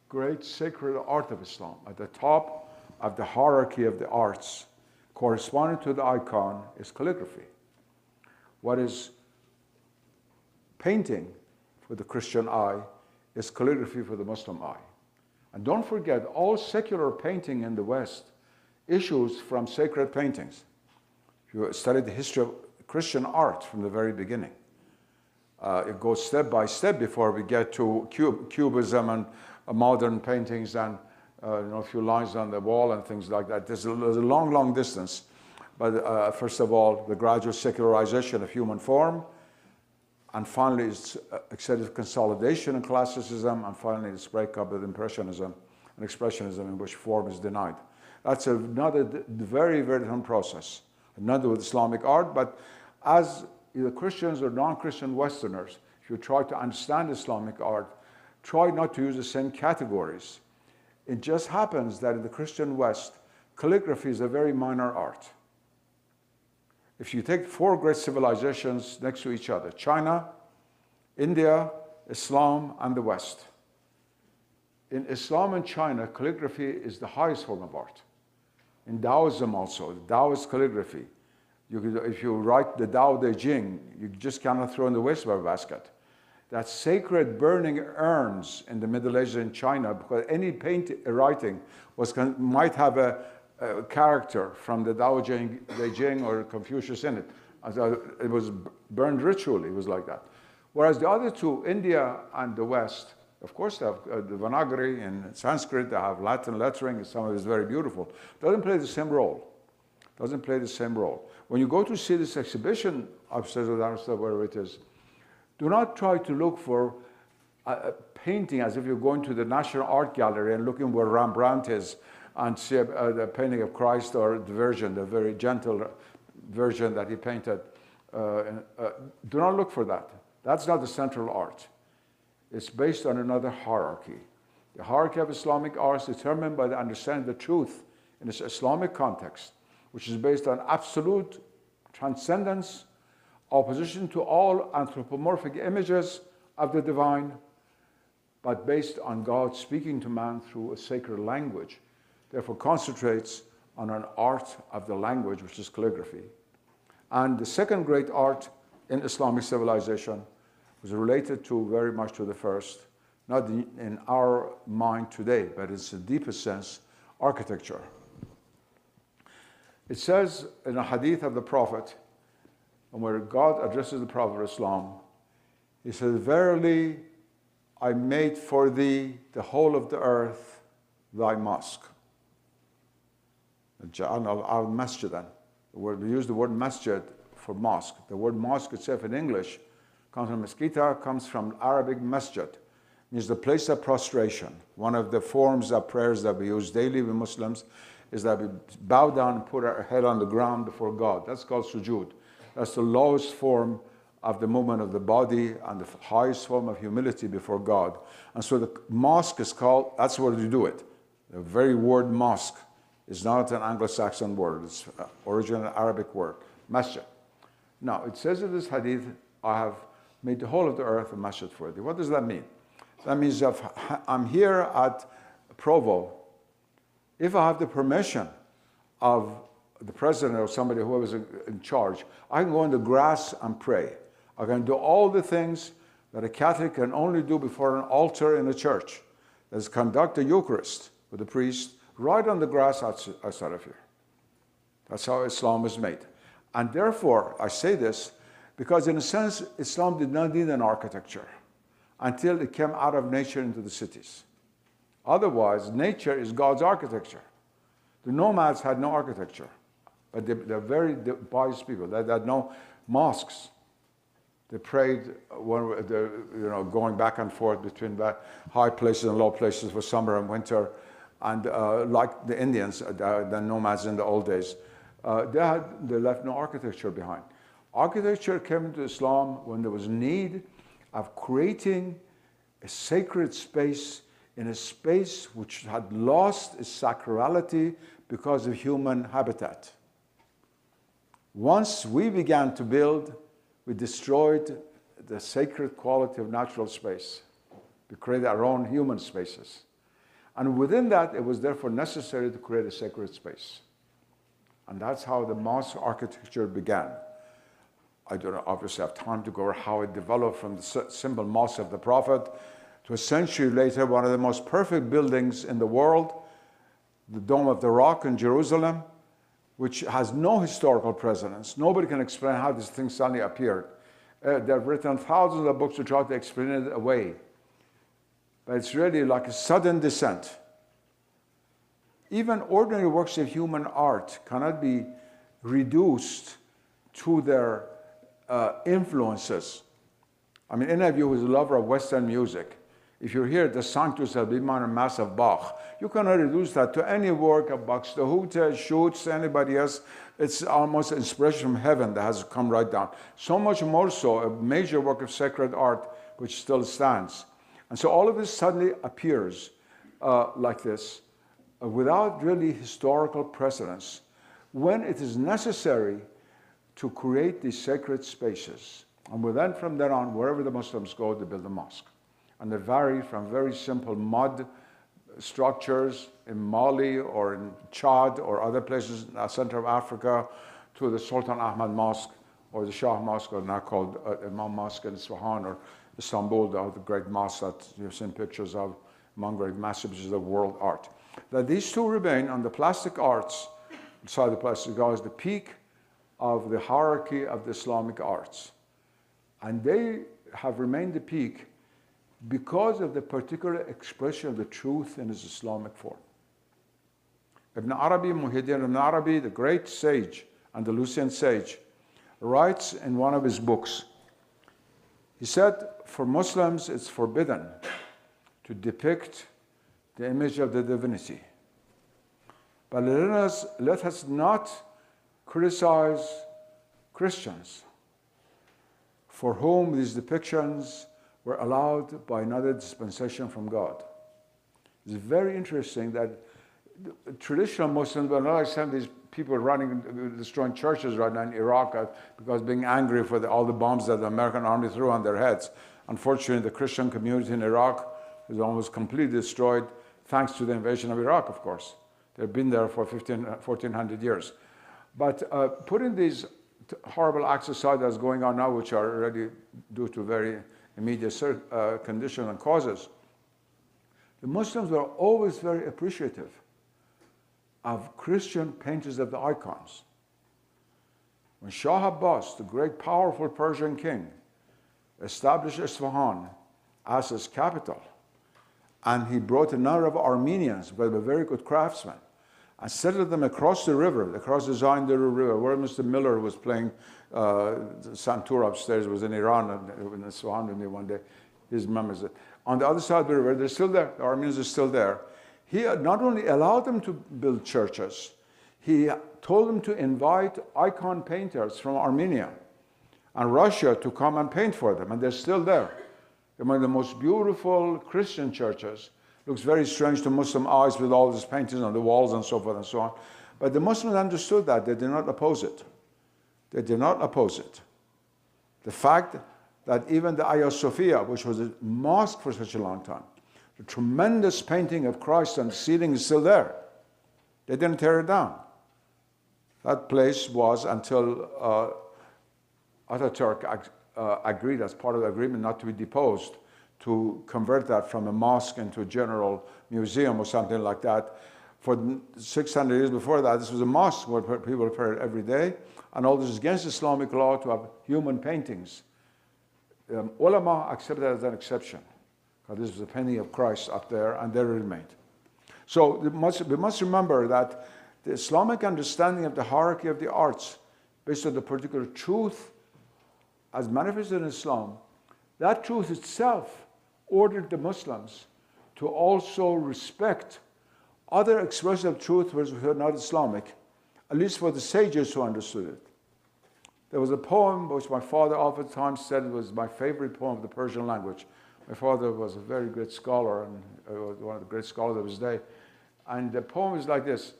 great sacred art of Islam, at the top of the hierarchy of the arts, corresponding to the icon, is calligraphy. What is painting for the Christian eye is calligraphy for the Muslim eye. And don't forget, all secular painting in the West issues from sacred paintings. If you study the history of Christian art from the very beginning, it goes step by step before we get to cubism and modern paintings and a few lines on the wall and things like that. There's a long, long distance. But first of all, the gradual secularization of human form, and finally its excessive consolidation in classicism, and finally its breakup with Impressionism and Expressionism, in which form is denied. That's another very, very different process. Not with Islamic art, but as either Christians or non-Christian Westerners, if you try to understand Islamic art, try not to use the same categories. It just happens that in the Christian West, calligraphy is a very minor art. If you take 4 great civilizations next to each other, China, India, Islam, and the West. In Islam and China, calligraphy is the highest form of art. In Taoism also, Taoist calligraphy. If you write the Tao Te Ching, you just cannot throw in the wastebasket. That sacred burning urns in the Middle Ages in China, because any writing might have a character from the Tao Te Ching or Confucius in it. It was burned ritually, it was like that. Whereas the other two, India and the West, of course they have the Devanagari in Sanskrit, they have Latin lettering, some of it is very beautiful. Doesn't play the same role. Doesn't play the same role. When you go to see this exhibition upstairs or downstairs, wherever it is, do not try to look for a painting as if you're going to the National Art Gallery and looking where Rembrandt is and see the painting of Christ or the Virgin, the very gentle Virgin that he painted. Do not look for that. That's not the central art. It's based on another hierarchy. The hierarchy of Islamic art is determined by the understanding of the truth in its Islamic context, which is based on absolute transcendence, opposition to all anthropomorphic images of the divine, but based on God speaking to man through a sacred language. Therefore concentrates on an art of the language, which is calligraphy. And the second great art in Islamic civilization was related to very much to the first, not in our mind today, but it's the deepest sense, architecture. It says in a hadith of the Prophet, and where God addresses the Prophet of Islam, he says, "Verily, I made for thee the whole of the earth thy mosque." Al-masjidan. We use the word masjid for mosque. The word mosque itself in English comes from mosquita, comes from Arabic masjid, means the place of prostration. One of the forms of prayers that we use daily with Muslims is that we bow down and put our head on the ground before God. That's called sujood. That's the lowest form of the movement of the body and the highest form of humility before God. And so the mosque is called, that's where you do it. The very word mosque is not an Anglo-Saxon word. It's an original Arabic word, masjid. Now, it says in this hadith, I have made the whole of the earth a masjid for thee. What does that mean? That means if I'm here at Provo, if I have the permission of the president or somebody who is in charge, I can go in the grass and pray. I can do all the things that a Catholic can only do before an altar in a church. That is conduct the Eucharist with the priest right on the grass outside of here. That's how Islam was made. And therefore, I say this because in a sense, Islam did not need an architecture until it came out of nature into the cities. Otherwise, nature is God's architecture. The nomads had no architecture, but they're very pious people. They had no mosques. They prayed going back and forth between high places and low places for summer and winter. And like the Indians, the nomads in the old days, they left no architecture behind. Architecture came into Islam when there was need of creating a sacred space in a space which had lost its sacrality because of human habitat. Once we began to build, we destroyed the sacred quality of natural space. We created our own human spaces. And within that, it was therefore necessary to create a sacred space. And that's how the mosque architecture began. I don't obviously have time to go over how it developed from the simple mosque of the Prophet to a century later, one of the most perfect buildings in the world, the Dome of the Rock in Jerusalem, which has no historical precedence. Nobody can explain how this thing suddenly appeared. They've written thousands of books to try to explain it away. But it's really like a sudden descent. Even ordinary works of human art cannot be reduced to their influences. I mean, any of you who's a lover of Western music, if you hear the Sanctus of B minor Mass of Bach, you cannot reduce that to any work of Buxtehude, Schutz, anybody else. It's almost inspiration from heaven that has come right down. So much more so, a major work of sacred art which still stands. And so all of this suddenly appears like this, without really historical precedence, when it is necessary to create these sacred spaces. And then from then on, wherever the Muslims go, they build a mosque. And they vary from very simple mud structures in Mali or in Chad or other places in the center of Africa to the Sultan Ahmad Mosque or the Shah Mosque, or now called Imam Mosque in Isfahan or Istanbul, the great mosque that you've seen pictures of among great masterpieces of world art. That these two remain on the plastic arts side, the plastic arts, the peak of the hierarchy of the Islamic arts. And they have remained the peak because of the particular expression of the truth in its Islamic form. Ibn Arabi, Muhyiddin Ibn Arabi, the great sage, Andalusian sage, writes in one of his books, he said, for Muslims it's forbidden to depict the image of the divinity. But let us not criticize Christians for whom these depictions were allowed by another dispensation from God. It's very interesting that traditional Muslims, but not like these people running, destroying churches right now in Iraq because being angry for all the bombs that the American army threw on their heads. Unfortunately, the Christian community in Iraq is almost completely destroyed thanks to the invasion of Iraq, of course. They've been there for 1,400 years. But putting these horrible acts aside that's going on now, which are already due to very immediate conditions and causes, the Muslims were always very appreciative of Christian painters of the icons. When Shah Abbas, the great powerful Persian king, established Isfahan as his capital, and he brought a number of Armenians, but were very good craftsmen, and settled them across the river, across the Zaindaru River, where Mr. Miller was playing Santur upstairs, was in Iran, in Isfahan with me one day. His memories. On the other side of the river, they're still there. The Armenians are still there. He not only allowed them to build churches, he told them to invite icon painters from Armenia and Russia to come and paint for them, and they're still there. They're one of the most beautiful Christian churches. Looks very strange to Muslim eyes with all these paintings on the walls and so forth and so on. But the Muslims understood that. They did not oppose it. They did not oppose it. The fact that even the Hagia Sophia, which was a mosque for such a long time, the tremendous painting of Christ on the ceiling is still there. They didn't tear it down. That place was until Ataturk agreed as part of the agreement not to be deposed, to convert that from a mosque into a general museum or something like that. For 600 years before that, this was a mosque where people prayed every day, and all this is against Islamic law to have human paintings. Ulama accepted that as an exception, because this was a painting of Christ up there, and there it remained. So we must remember that the Islamic understanding of the hierarchy of the arts, based on the particular truth as manifested in Islam, that truth itself ordered the Muslims to also respect other expressions of truth which were not Islamic, at least for the sages who understood it. There was a poem which my father oftentimes said was my favorite poem of the Persian language. My father was a very great scholar and one of the great scholars of his day. And the poem is like this: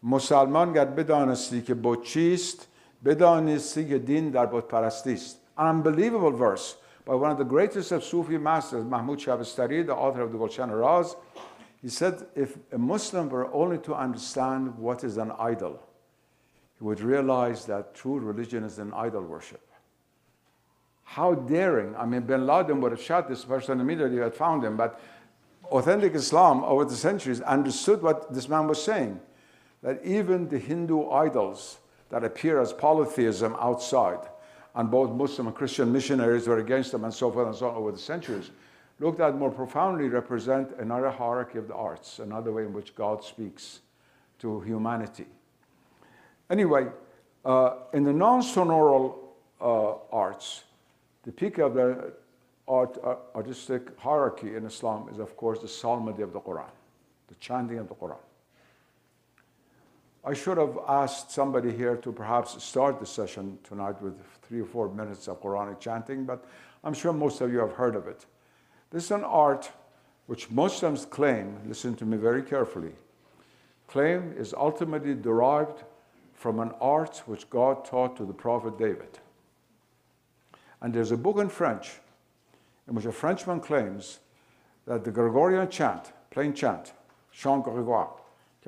Musalman ger bedanisti ke bod chist, bedanisti ke din dar bod parasti ist. An unbelievable verse by one of the greatest of Sufi masters, Mahmud Shabastari, the author of the Gulshan Raz. He said, if a Muslim were only to understand what is an idol, he would realize that true religion is an idol worship. How daring. I mean, bin Laden would have shot this person immediately had found him, but authentic Islam over the centuries understood what this man was saying, that even the Hindu idols that appear as polytheism outside, and both Muslim and Christian missionaries were against them and so forth and so on over the centuries, looked at more profoundly represent another hierarchy of the arts, another way in which God speaks to humanity. Anyway, in the non-sonoral arts, the peak of the artistic hierarchy in Islam is, of course, the Psalmody of the Quran, the chanting of the Quran. I should have asked somebody here to perhaps start the session tonight with 3 or 4 minutes of Quranic chanting, but I'm sure most of you have heard of it. This is an art which Muslims claim, listen to me very carefully, claim is ultimately derived from an art which God taught to the Prophet David. And there's a book in French in which a Frenchman claims that the Gregorian chant, plain chant, chant Grégoire,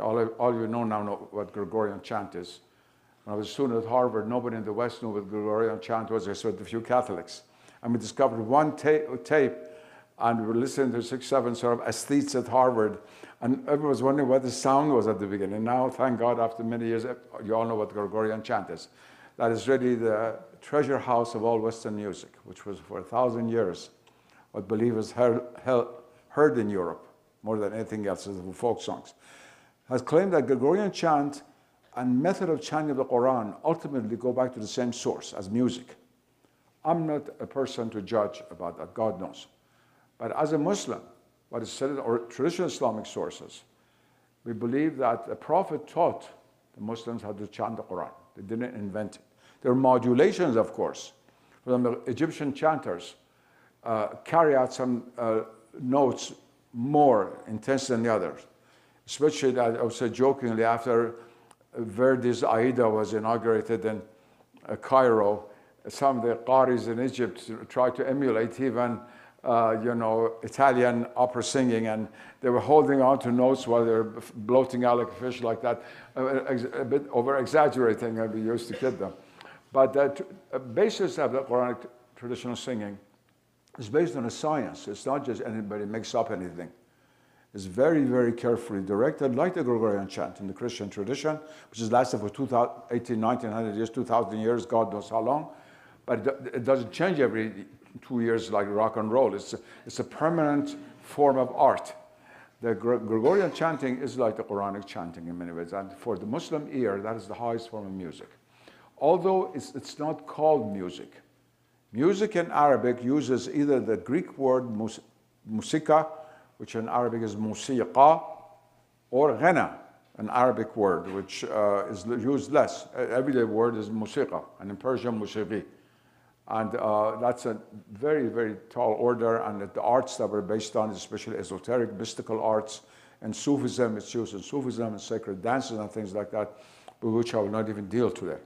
all you know now know what Gregorian chant is. When I was a student at Harvard, nobody in the West knew what Gregorian chant was, except a few Catholics. And we discovered one tape, and we were listening to 6, 7 sort of aesthetes at Harvard, and everyone was wondering what the sound was at the beginning. Now, thank God, after many years, you all know what Gregorian chant is. That is really the treasure house of all Western music, which was for 1,000 years what believers heard in Europe, more than anything else, as folk songs, has claimed that Gregorian chant and method of chanting of the Quran ultimately go back to the same source as music. I'm not a person to judge about that, God knows. But as a Muslim, what is said in our traditional Islamic sources, we believe that the Prophet taught the Muslims how to chant the Quran. They didn't invent it. There are modulations, of course. For example, Egyptian chanters carry out some notes more intense than the others. Especially, I would say jokingly, after Verdi's Aida was inaugurated in Cairo, some of the qaris in Egypt tried to emulate even Italian opera singing, and they were holding on to notes while they were bloating out like a fish like that, a bit over-exaggerating, and we used to kid them. But the basis of the Quranic traditional singing is based on a science. It's not just anybody makes up anything. It's very, very carefully directed, like the Gregorian chant in the Christian tradition, which has lasted for 1,900 years, 2,000 years, God knows how long. But it doesn't change every 2 years like rock and roll. It's a permanent form of art. The Gregorian chanting is like the Quranic chanting in many ways. And for the Muslim ear, that is the highest form of music. Although it's not called music. Music in Arabic uses either the Greek word musika, which in Arabic is musiqa, or ghana, an Arabic word, which is used less. Everyday word is musiqa, and in Persian, musiqi. And that's a very, very tall order, and the arts that were based on, especially esoteric, mystical arts, and Sufism, it's used in Sufism and sacred dances and things like that, with which I will not even deal today.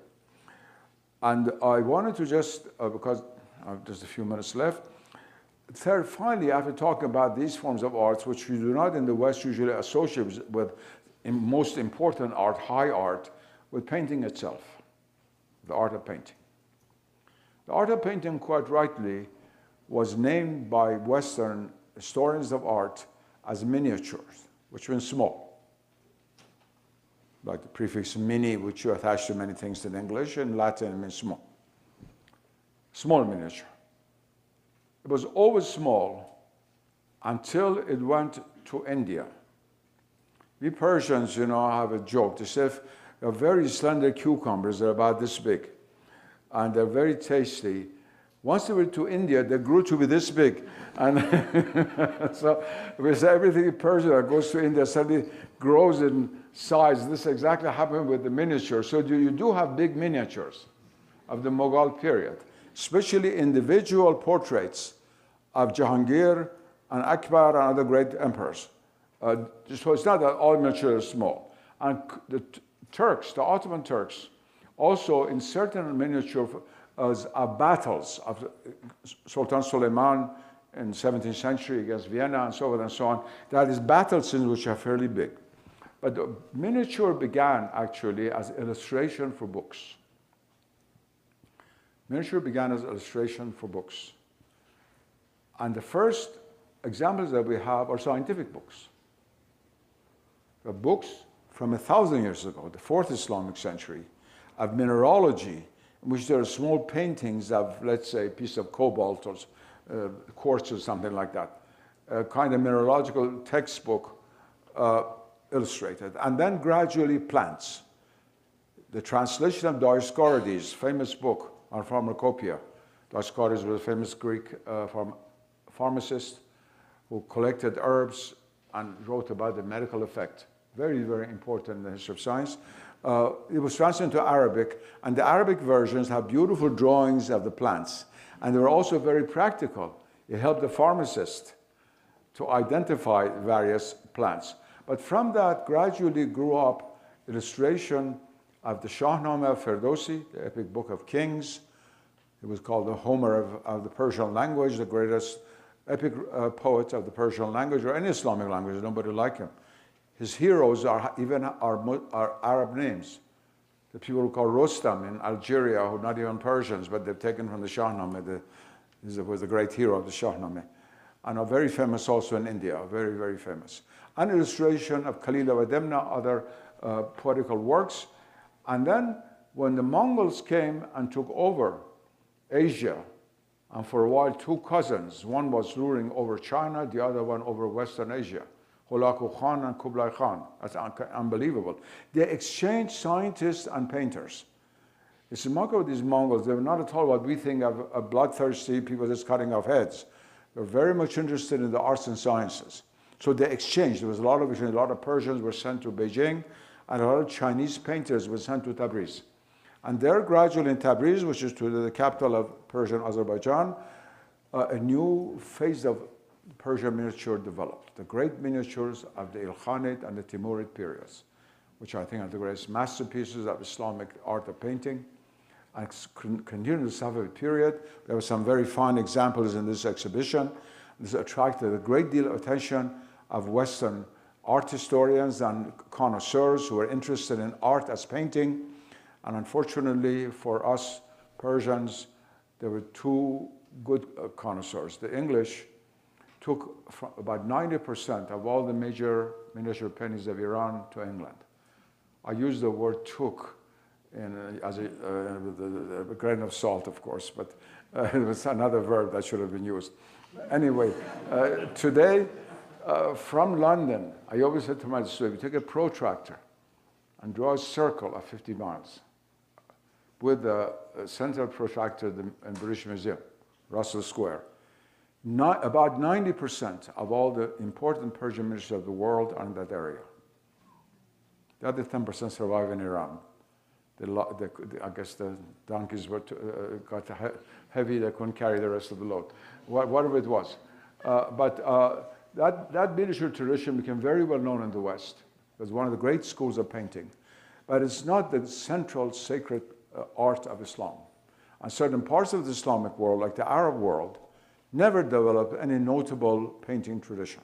And I wanted to just, because there's a few minutes left, third, finally, after talking about these forms of arts, which we do not in the West usually associate with most important art, high art, with painting itself, the art of painting. The art of painting, quite rightly, was named by Western historians of art as miniatures, which means small. Like the prefix mini, which you attach to many things in English, in Latin it means small. Small miniature. It was always small until it went to India. We Persians, have a joke. They say they're very slender cucumbers, they're about this big, and they're very tasty. Once they went to India, they grew to be this big. And so we say everything in Persia that goes to India suddenly grows in size. This exactly happened with the miniature. So you do have big miniatures of the Mughal period, especially individual portraits of Jahangir and Akbar and other great emperors. So it's not that all miniatures are small. And the Turks, the Ottoman Turks, also in certain miniature battles of Sultan Suleiman in the 17th century against Vienna and so forth and so on, that is battle scenes which are fairly big. But the miniature began actually as illustration for books. Miniature began as illustration for books. And the first examples that we have are scientific books. The books from 1,000 years ago, the 4th Islamic century, of mineralogy, in which there are small paintings of, let's say, a piece of cobalt or quartz or something like that. A kind of mineralogical textbook illustrated. And then gradually plants. The translation of Dioscorides' famous book on pharmacopoeia. Dioscorides was a famous Greek pharmacist who collected herbs and wrote about the medical effect. Very, very important in the history of science. It was translated into Arabic, and the Arabic versions have beautiful drawings of the plants. And they were also very practical. It helped the pharmacist to identify various plants. But from that gradually grew up illustration of the Shahnameh of Ferdowsi, the epic book of kings. It was called the Homer of the Persian language, the greatest epic poet of the Persian language or any Islamic language. Nobody like him. His heroes are Arab names. The people who call Rostam in Algeria, who are not even Persians, but they've taken from the Shahnameh. He was the great hero of the Shahnameh. And are very famous also in India, very, very famous. An illustration of Khalil wa Demna, other poetical works. And then when the Mongols came and took over Asia, and for a while two cousins, one was ruling over China, the other one over Western Asia, Hulagu Khan and Kublai Khan. That's unbelievable. They exchanged scientists and painters. It's remarkable, these Mongols, they were not at all what we think of bloodthirsty people just cutting off heads. They're very much interested in the arts and sciences. So they exchanged. There was a lot of Persians were sent to Beijing, and a lot of Chinese painters were sent to Tabriz. And there gradually in Tabriz, which is the capital of Persian Azerbaijan, a new phase of Persian miniature developed. The great miniatures of the Ilkhanate and the Timurid periods, which I think are the greatest masterpieces of Islamic art of painting. And continue the Safavid period. There were some very fine examples in this exhibition. This attracted a great deal of attention of Western art historians and connoisseurs who were interested in art as painting. And unfortunately for us Persians, there were two good connoisseurs. The English took about 90% of all the major miniature paintings of Iran to England. I use the word took as a grain of salt, of course, but it was another verb that should have been used. Anyway, today, from London, I always said to my students, take a protractor and draw a circle of 50 miles with the central protractor in the British Museum, Russell Square. About 90% of all the important Persian miniatures of the world are in that area. The other 10% survive in Iran. I guess the donkeys got heavy, they couldn't carry the rest of the load, whatever it was. That miniature tradition became very well known in the West. It was one of the great schools of painting. But it's not the central sacred art of Islam. And certain parts of the Islamic world, like the Arab world, never developed any notable painting tradition.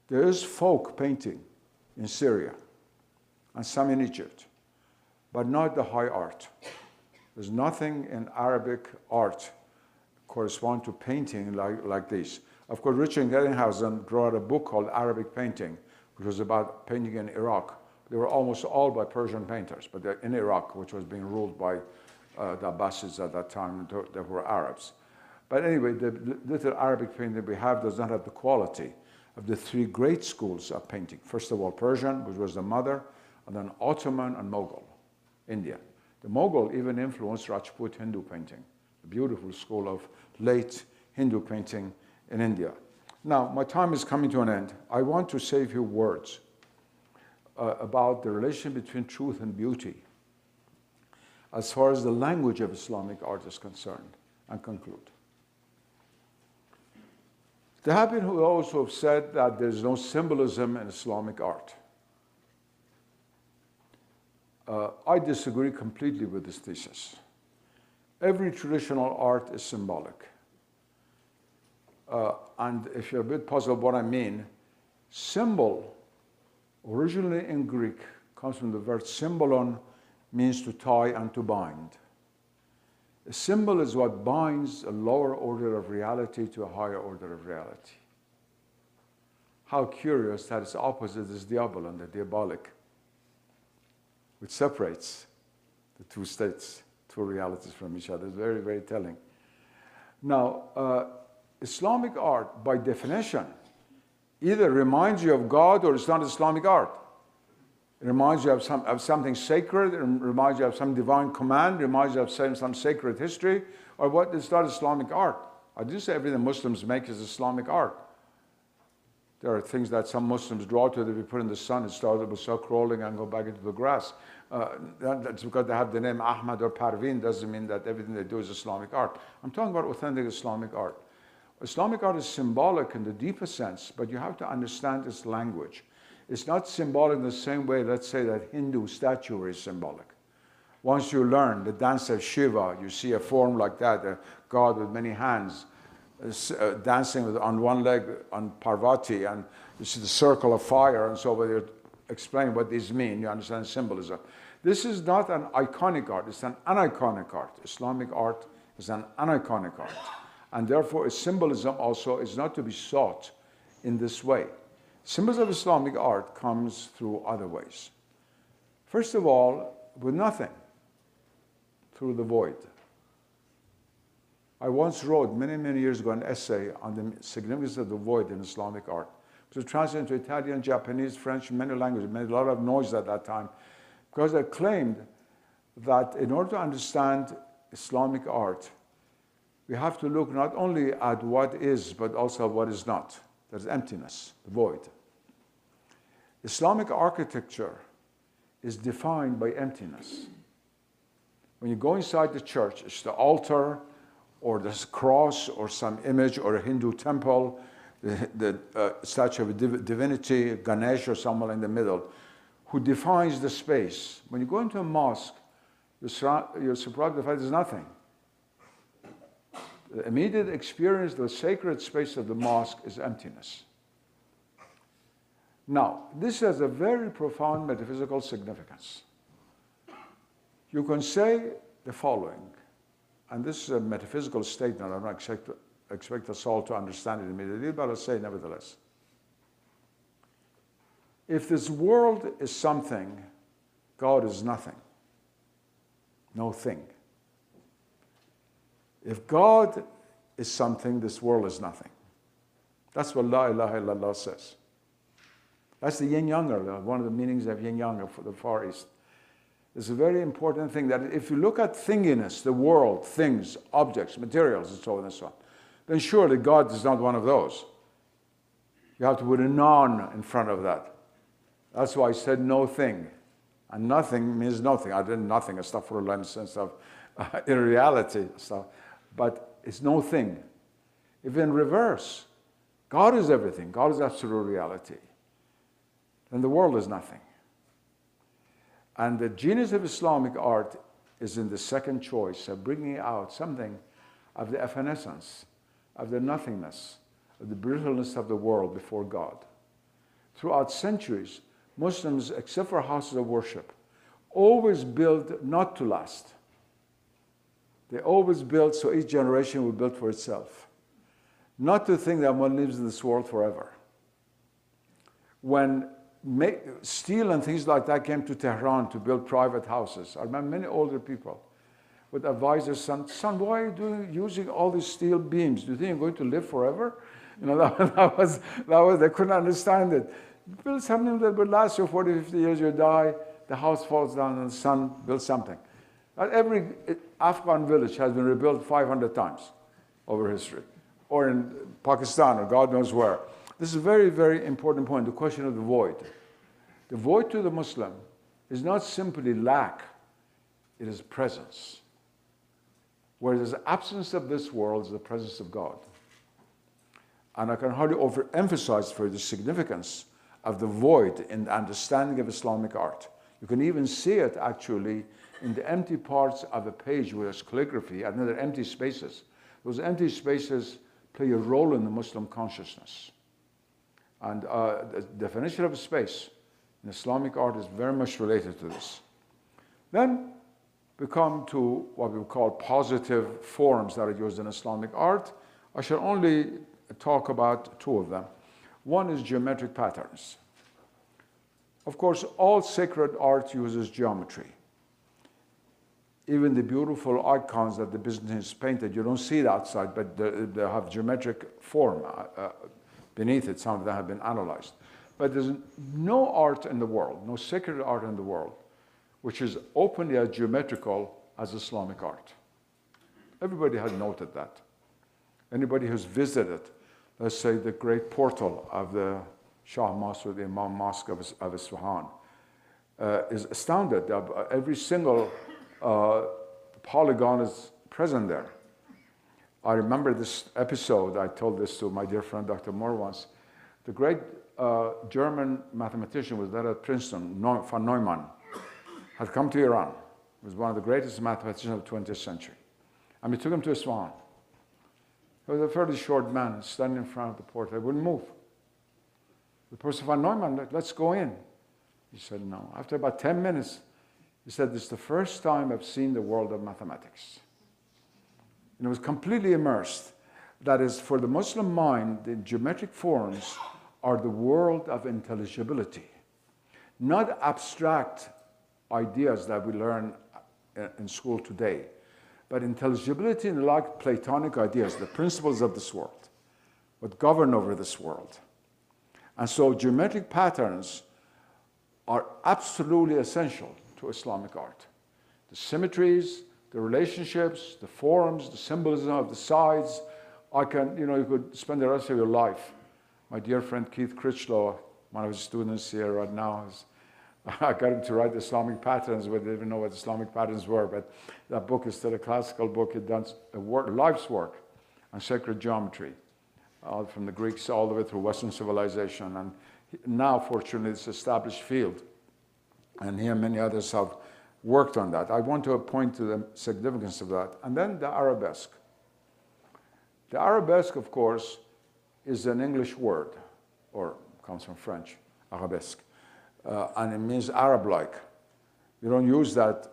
There is folk painting in Syria and some in Egypt, but not the high art. There's nothing in Arabic art correspond to painting like this. Of course, Richard Gellinghausen wrote a book called Arabic Painting, which was about painting in Iraq. They were almost all by Persian painters, but they're in Iraq, which was being ruled by the Abbasids at that time, they were Arabs. But anyway, the little Arabic painting we have does not have the quality of the three great schools of painting. First of all, Persian, which was the mother, and then Ottoman and Mughal, India. The Mughal even influenced Rajput Hindu painting, a beautiful school of late Hindu painting in India. Now, my time is coming to an end. I want to say a few words about the relation between truth and beauty as far as the language of Islamic art is concerned, and conclude. There have been who also have said that there is no symbolism in Islamic art. I disagree completely with this thesis. Every traditional art is symbolic. And if you're a bit puzzled what I mean, symbol, originally in Greek, comes from the word symbolon, means to tie and to bind. A symbol is what binds a lower order of reality to a higher order of reality. How curious that its opposite is diabolon, the diabolic, which separates the two states, two realities from each other. It's very, very telling. Now, Islamic art, by definition, either reminds you of God or it's not Islamic art. It reminds you of something sacred, it reminds you of some divine command, it reminds you of some sacred history, or what is not Islamic art. I didn't say everything Muslims make is Islamic art. There are things that some Muslims draw to that we put in the sun, it start crawling and go back into the grass. That's because they have the name Ahmad or Parveen, doesn't mean that everything they do is Islamic art. I'm talking about authentic Islamic art. Islamic art is symbolic in the deepest sense, but you have to understand its language. It's not symbolic in the same way, let's say, that Hindu statuary is symbolic. Once you learn the dance of Shiva, you see a form like that, a god with many hands, dancing on one leg on Parvati, and you see the circle of fire and so forth. You explain what these mean, you understand symbolism. This is not an iconic art, it's an aniconic art. Islamic art is an aniconic art. And therefore, its symbolism also is not to be sought in this way. Symbols of Islamic art comes through other ways. First of all, with nothing, through the void. I once wrote, many, many years ago, an essay on the significance of the void in Islamic art. It was translated into Italian, Japanese, French, many languages. It made a lot of noise at that time, because I claimed that in order to understand Islamic art, we have to look not only at what is, but also what is not. There's emptiness, the void. Islamic architecture is defined by emptiness. When you go inside the church, it's the altar, or the cross, or some image, or a Hindu temple, the statue of a divinity, Ganesh or someone in the middle, who defines the space. When you go into a mosque, you're surprised by the fact there's nothing. The immediate experience, the sacred space of the mosque is emptiness. Now, this has a very profound metaphysical significance. You can say the following, and this is a metaphysical statement, I don't expect us all to understand it immediately, but I'll say nevertheless. If this world is something, God is nothing, no thing. If God is something, this world is nothing. That's what La ilaha illallah says. That's the yin-yanger, one of the meanings of yin-yang for the Far East. It's a very important thing that if you look at thinginess, the world, things, objects, materials, and so on and so on, then surely God is not one of those. You have to put a non in front of that. That's why I said no thing. And nothing means nothing. I did nothing, astaghfirullah, in the sense of irreality. But it's no thing. If in reverse, God is everything, God is absolute reality, then the world is nothing. And the genius of Islamic art is in the second choice of bringing out something of the evanescence, of the nothingness, of the brittleness of the world before God. Throughout centuries, Muslims, except for houses of worship, always build not to last. They always build so each generation will build for itself. Not to think that one lives in this world forever. When steel and things like that came to Tehran to build private houses, I remember many older people would advise their son, why are you using all these steel beams? Do you think you're going to live forever? You know, that was they couldn't understand it. Build something that will last you 40, 50 years, you die, the house falls down and the son builds something. Every Afghan village has been rebuilt 500 times over history, or in Pakistan, or God knows where. This is a very, very important point, the question of the void. The void to the Muslim is not simply lack, it is presence. Where there's the absence of this world is the presence of God. And I can hardly overemphasize for you the significance of the void in the understanding of Islamic art. You can even see it actually in the empty parts of a page where there's calligraphy and then there are empty spaces. Those empty spaces play a role in the Muslim consciousness. And the definition of a space in Islamic art is very much related to this. Then, we come to what we call positive forms that are used in Islamic art. I shall only talk about two of them. One is geometric patterns. Of course, all sacred art uses geometry. Even the beautiful icons that the Byzantines painted, you don't see it outside, but they have geometric form beneath it. Some of them have been analyzed. But there's no art in the world, no sacred art in the world, which is openly as geometrical as Islamic art. Everybody has noted that. Anybody who's visited, let's say, the great portal of the Shah Mosque or the Imam Mosque of Isfahan, is astounded that every single polygon is present there. I remember this episode, I told this to my dear friend Dr. Moore once. The great German mathematician was there at Princeton, von Neumann, had come to Iran. He was one of the greatest mathematicians of the 20th century. And we took him to Isfahan. He was a fairly short man standing in front of the portal. He wouldn't move. The person, von Neumann, let's go in. He said no. After about 10 minutes, he said, this is the first time I've seen the world of mathematics. And he was completely immersed. That is, for the Muslim mind, the geometric forms are the world of intelligibility, not abstract ideas that we learn in school today, but intelligibility in like Platonic ideas, the principles of this world, what govern over this world. And so geometric patterns are absolutely essential to Islamic art. The symmetries, the relationships, the forms, the symbolism of the sides. You could spend the rest of your life. My dear friend Keith Critchlow, one of his students here right now, I got him to write Islamic patterns, but they didn't even know what Islamic patterns were, but that book is still a classical book. It does life's work on sacred geometry, from the Greeks all the way through Western civilization. And now, fortunately, it's an established field. And he and many others have worked on that. I want to point to the significance of that. And then the Arabesque. The Arabesque, of course, is an English word, or comes from French, Arabesque. And it means Arab-like. You don't use that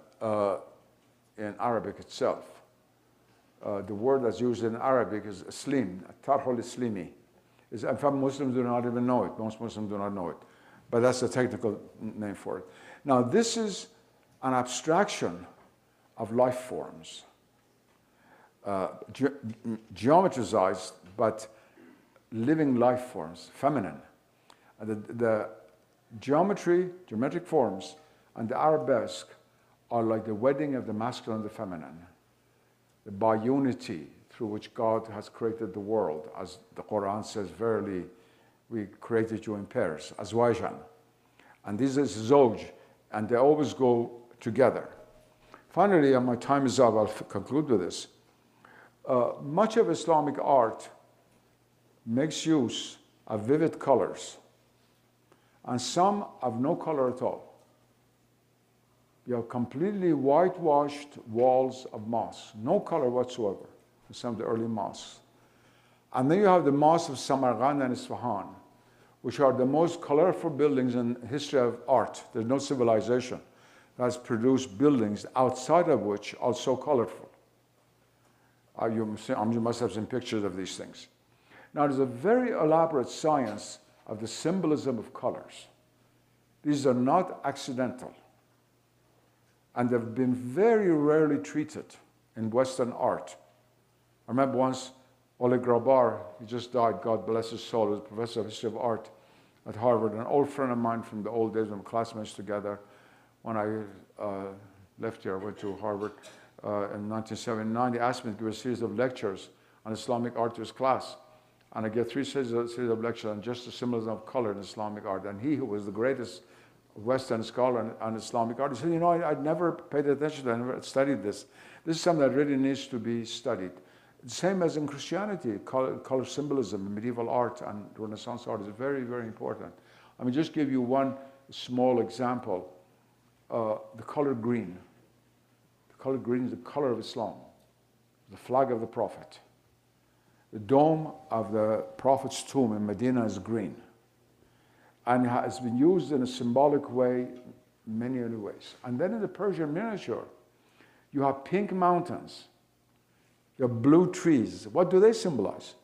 in Arabic itself. The word that's used in Arabic is Islim, Tarhul Islimi. In fact, Muslims do not even know it. Most Muslims do not know it. But that's the technical name for it. Now, this is an abstraction of life forms, geometricized, but living life forms, feminine. And the geometric forms, and the Arabesque are like the wedding of the masculine and the feminine, the bi-unity through which God has created the world. As the Quran says, verily, we created you in pairs, azwajan. And this is zoj, and they always go together. Finally, and my time is up, I'll conclude with this. Much of Islamic art makes use of vivid colors, and some have no color at all. You have completely whitewashed walls of mosques, no color whatsoever in some of the early mosques. And then you have the mosques of Samarkand and Isfahan, which are the most colorful buildings in the history of art. There's no civilization that has produced buildings outside of which are so colorful. You must have seen pictures of these things. Now, there's a very elaborate science of the symbolism of colors. These are not accidental. And they've been very rarely treated in Western art. I remember once Oleg Grabar, he just died, God bless his soul, he was a professor of history of art at Harvard, an old friend of mine from the old days when we were classmates together. When I left here, I went to Harvard in 1979. He asked me to give a series of lectures on Islamic art to his class. And I gave three series of lectures on just the symbolism of color in Islamic art. And he, who was the greatest Western scholar on Islamic art, he said, you know, I'd never paid attention to it, I never studied this. This is something that really needs to be studied. Same as in Christianity, color symbolism in medieval art and Renaissance art is very, very important. I mean, just give you one small example. The color green. The color green is the color of Islam, the flag of the Prophet. The dome of the Prophet's tomb in Medina is green, and has been used in a symbolic way in many, many ways. And then in the Persian miniature, You have pink mountains. You have blue trees. What do they symbolize?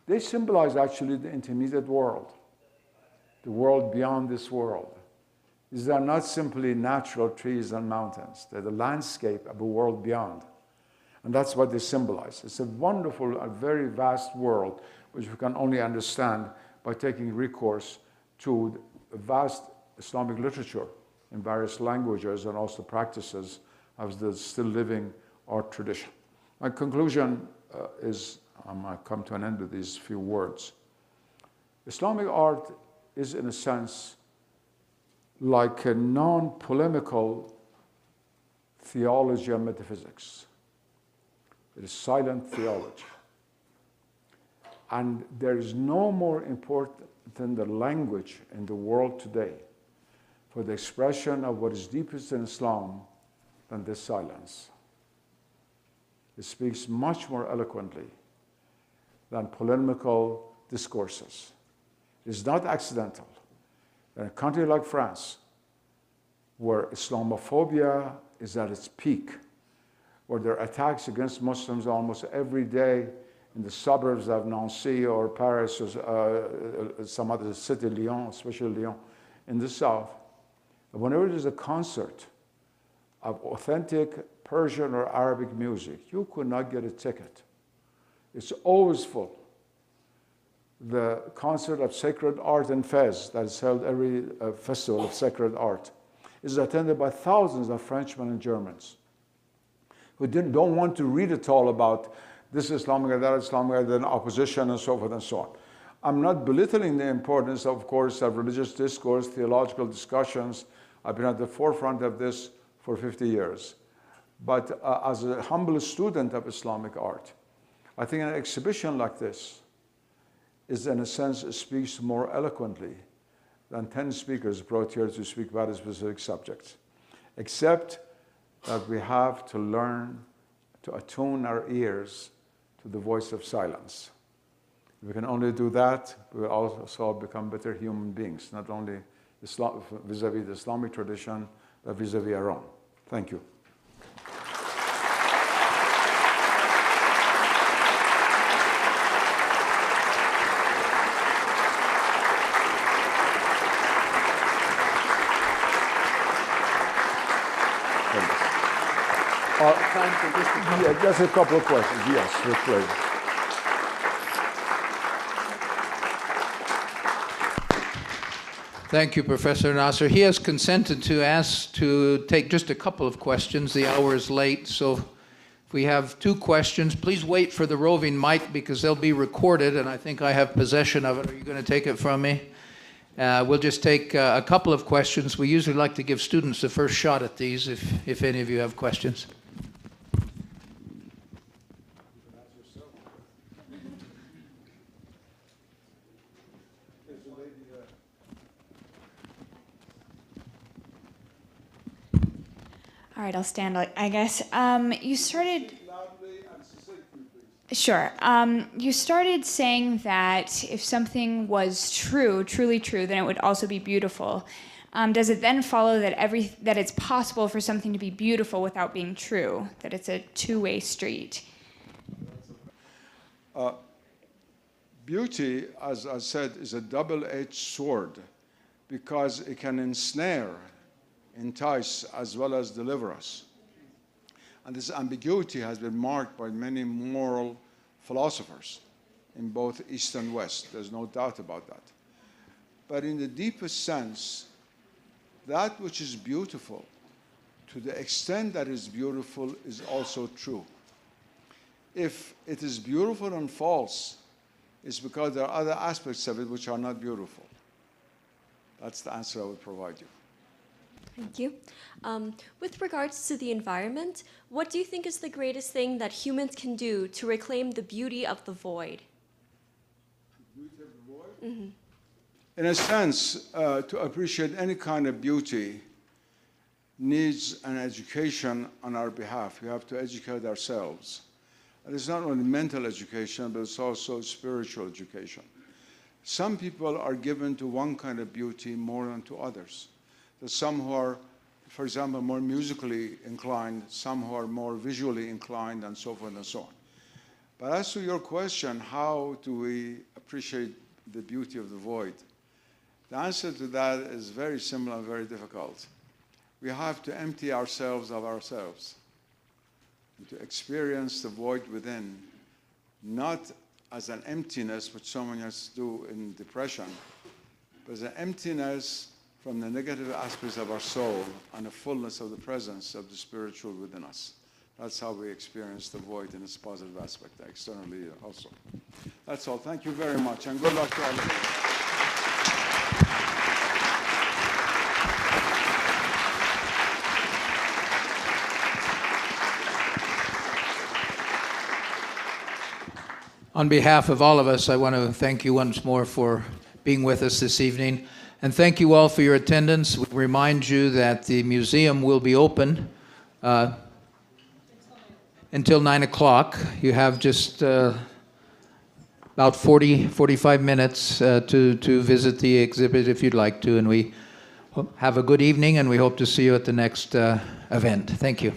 They symbolize actually the intermediate world, the world beyond this world. These are not simply natural trees and mountains. They're the landscape of a world beyond. And that's what they symbolize. It's a wonderful, a very vast world, which we can only understand by taking recourse to vast Islamic literature in various languages and also practices of the still living art tradition. My conclusion is, I come to an end with these few words. Islamic art is, in a sense, like a non-polemical theology and metaphysics. It is silent theology. And there is no more important than the language in the world today for the expression of what is deepest in Islam than this silence. It speaks much more eloquently than polemical discourses. It is not accidental that in a country like France, where Islamophobia is at its peak, where there are attacks against Muslims almost every day in the suburbs of Nancy or Paris or some other city, Lyon, especially Lyon, in the south, whenever there's a concert of authentic Persian or Arabic music, you could not get a ticket. It's always full. The concert of sacred art in Fez that is held every festival of sacred art is attended by thousands of Frenchmen and Germans who don't want to read at all about this Islamic or that Islamic, then opposition and so forth and so on. I'm not belittling the importance, of course, of religious discourse, theological discussions. I've been at the forefront of this for 50 years. But as a humble student of Islamic art, I think an exhibition like this is, in a sense, speaks more eloquently than 10 speakers brought here to speak about a specific subject, except that we have to learn to attune our ears to the voice of silence. If we can only do that, we will also become better human beings, not only vis-a-vis the Islamic tradition, but vis-a-vis our own. Thank you. Yeah, just a couple of questions. Yes, with pleasure. Thank you, Professor Nasr. He has consented to take just a couple of questions. The hour is late, so if we have 2 questions, please wait for the roving mic because they'll be recorded, and I think I have possession of it. Are you going to take it from me? We'll just take a couple of questions. We usually like to give students the first shot at these, if any of you have questions. All right, I'll stand, I guess. You started... Sure. You started saying that if something was true, truly true, then it would also be beautiful. Does it then follow that it's possible for something to be beautiful without being true, that it's a two-way street? Beauty, as I said, is a double-edged sword because it can ensnare, entice, as well as deliver us. And this ambiguity has been marked by many moral philosophers in both East and West. There's no doubt about that. But in the deepest sense, that which is beautiful, to the extent that is beautiful, is also true. If it is beautiful and false, it's because there are other aspects of it which are not beautiful. That's the answer I would provide you. Thank you. With regards to the environment, what do you think is the greatest thing that humans can do to reclaim the beauty of the void? The beauty of the void? Mm-hmm. In a sense, to appreciate any kind of beauty needs an education on our behalf. We have to educate ourselves. And it's not only mental education, but it's also spiritual education. Some people are given to one kind of beauty more than to others. There's some who are for example, more musically inclined, some who are more visually inclined, and so forth and so on. But as to your question, how do we appreciate the beauty of the void? The answer to that is very simple and very difficult. We have to empty ourselves of ourselves and to experience the void within, not as an emptiness, which someone has to do in depression, but as an emptiness from the negative aspects of our soul and a fullness of the presence of the spiritual within us. That's how we experience the void in its positive aspect, externally also. That's all. Thank you very much, and good luck to all of you. On behalf of all of us, I want to thank you once more for being with us this evening. And thank you all for your attendance. We remind you that the museum will be open until 9 o'clock. You have just about 45 minutes to visit the exhibit if you'd like to. And we have a good evening, and we hope to see you at the next event. Thank you.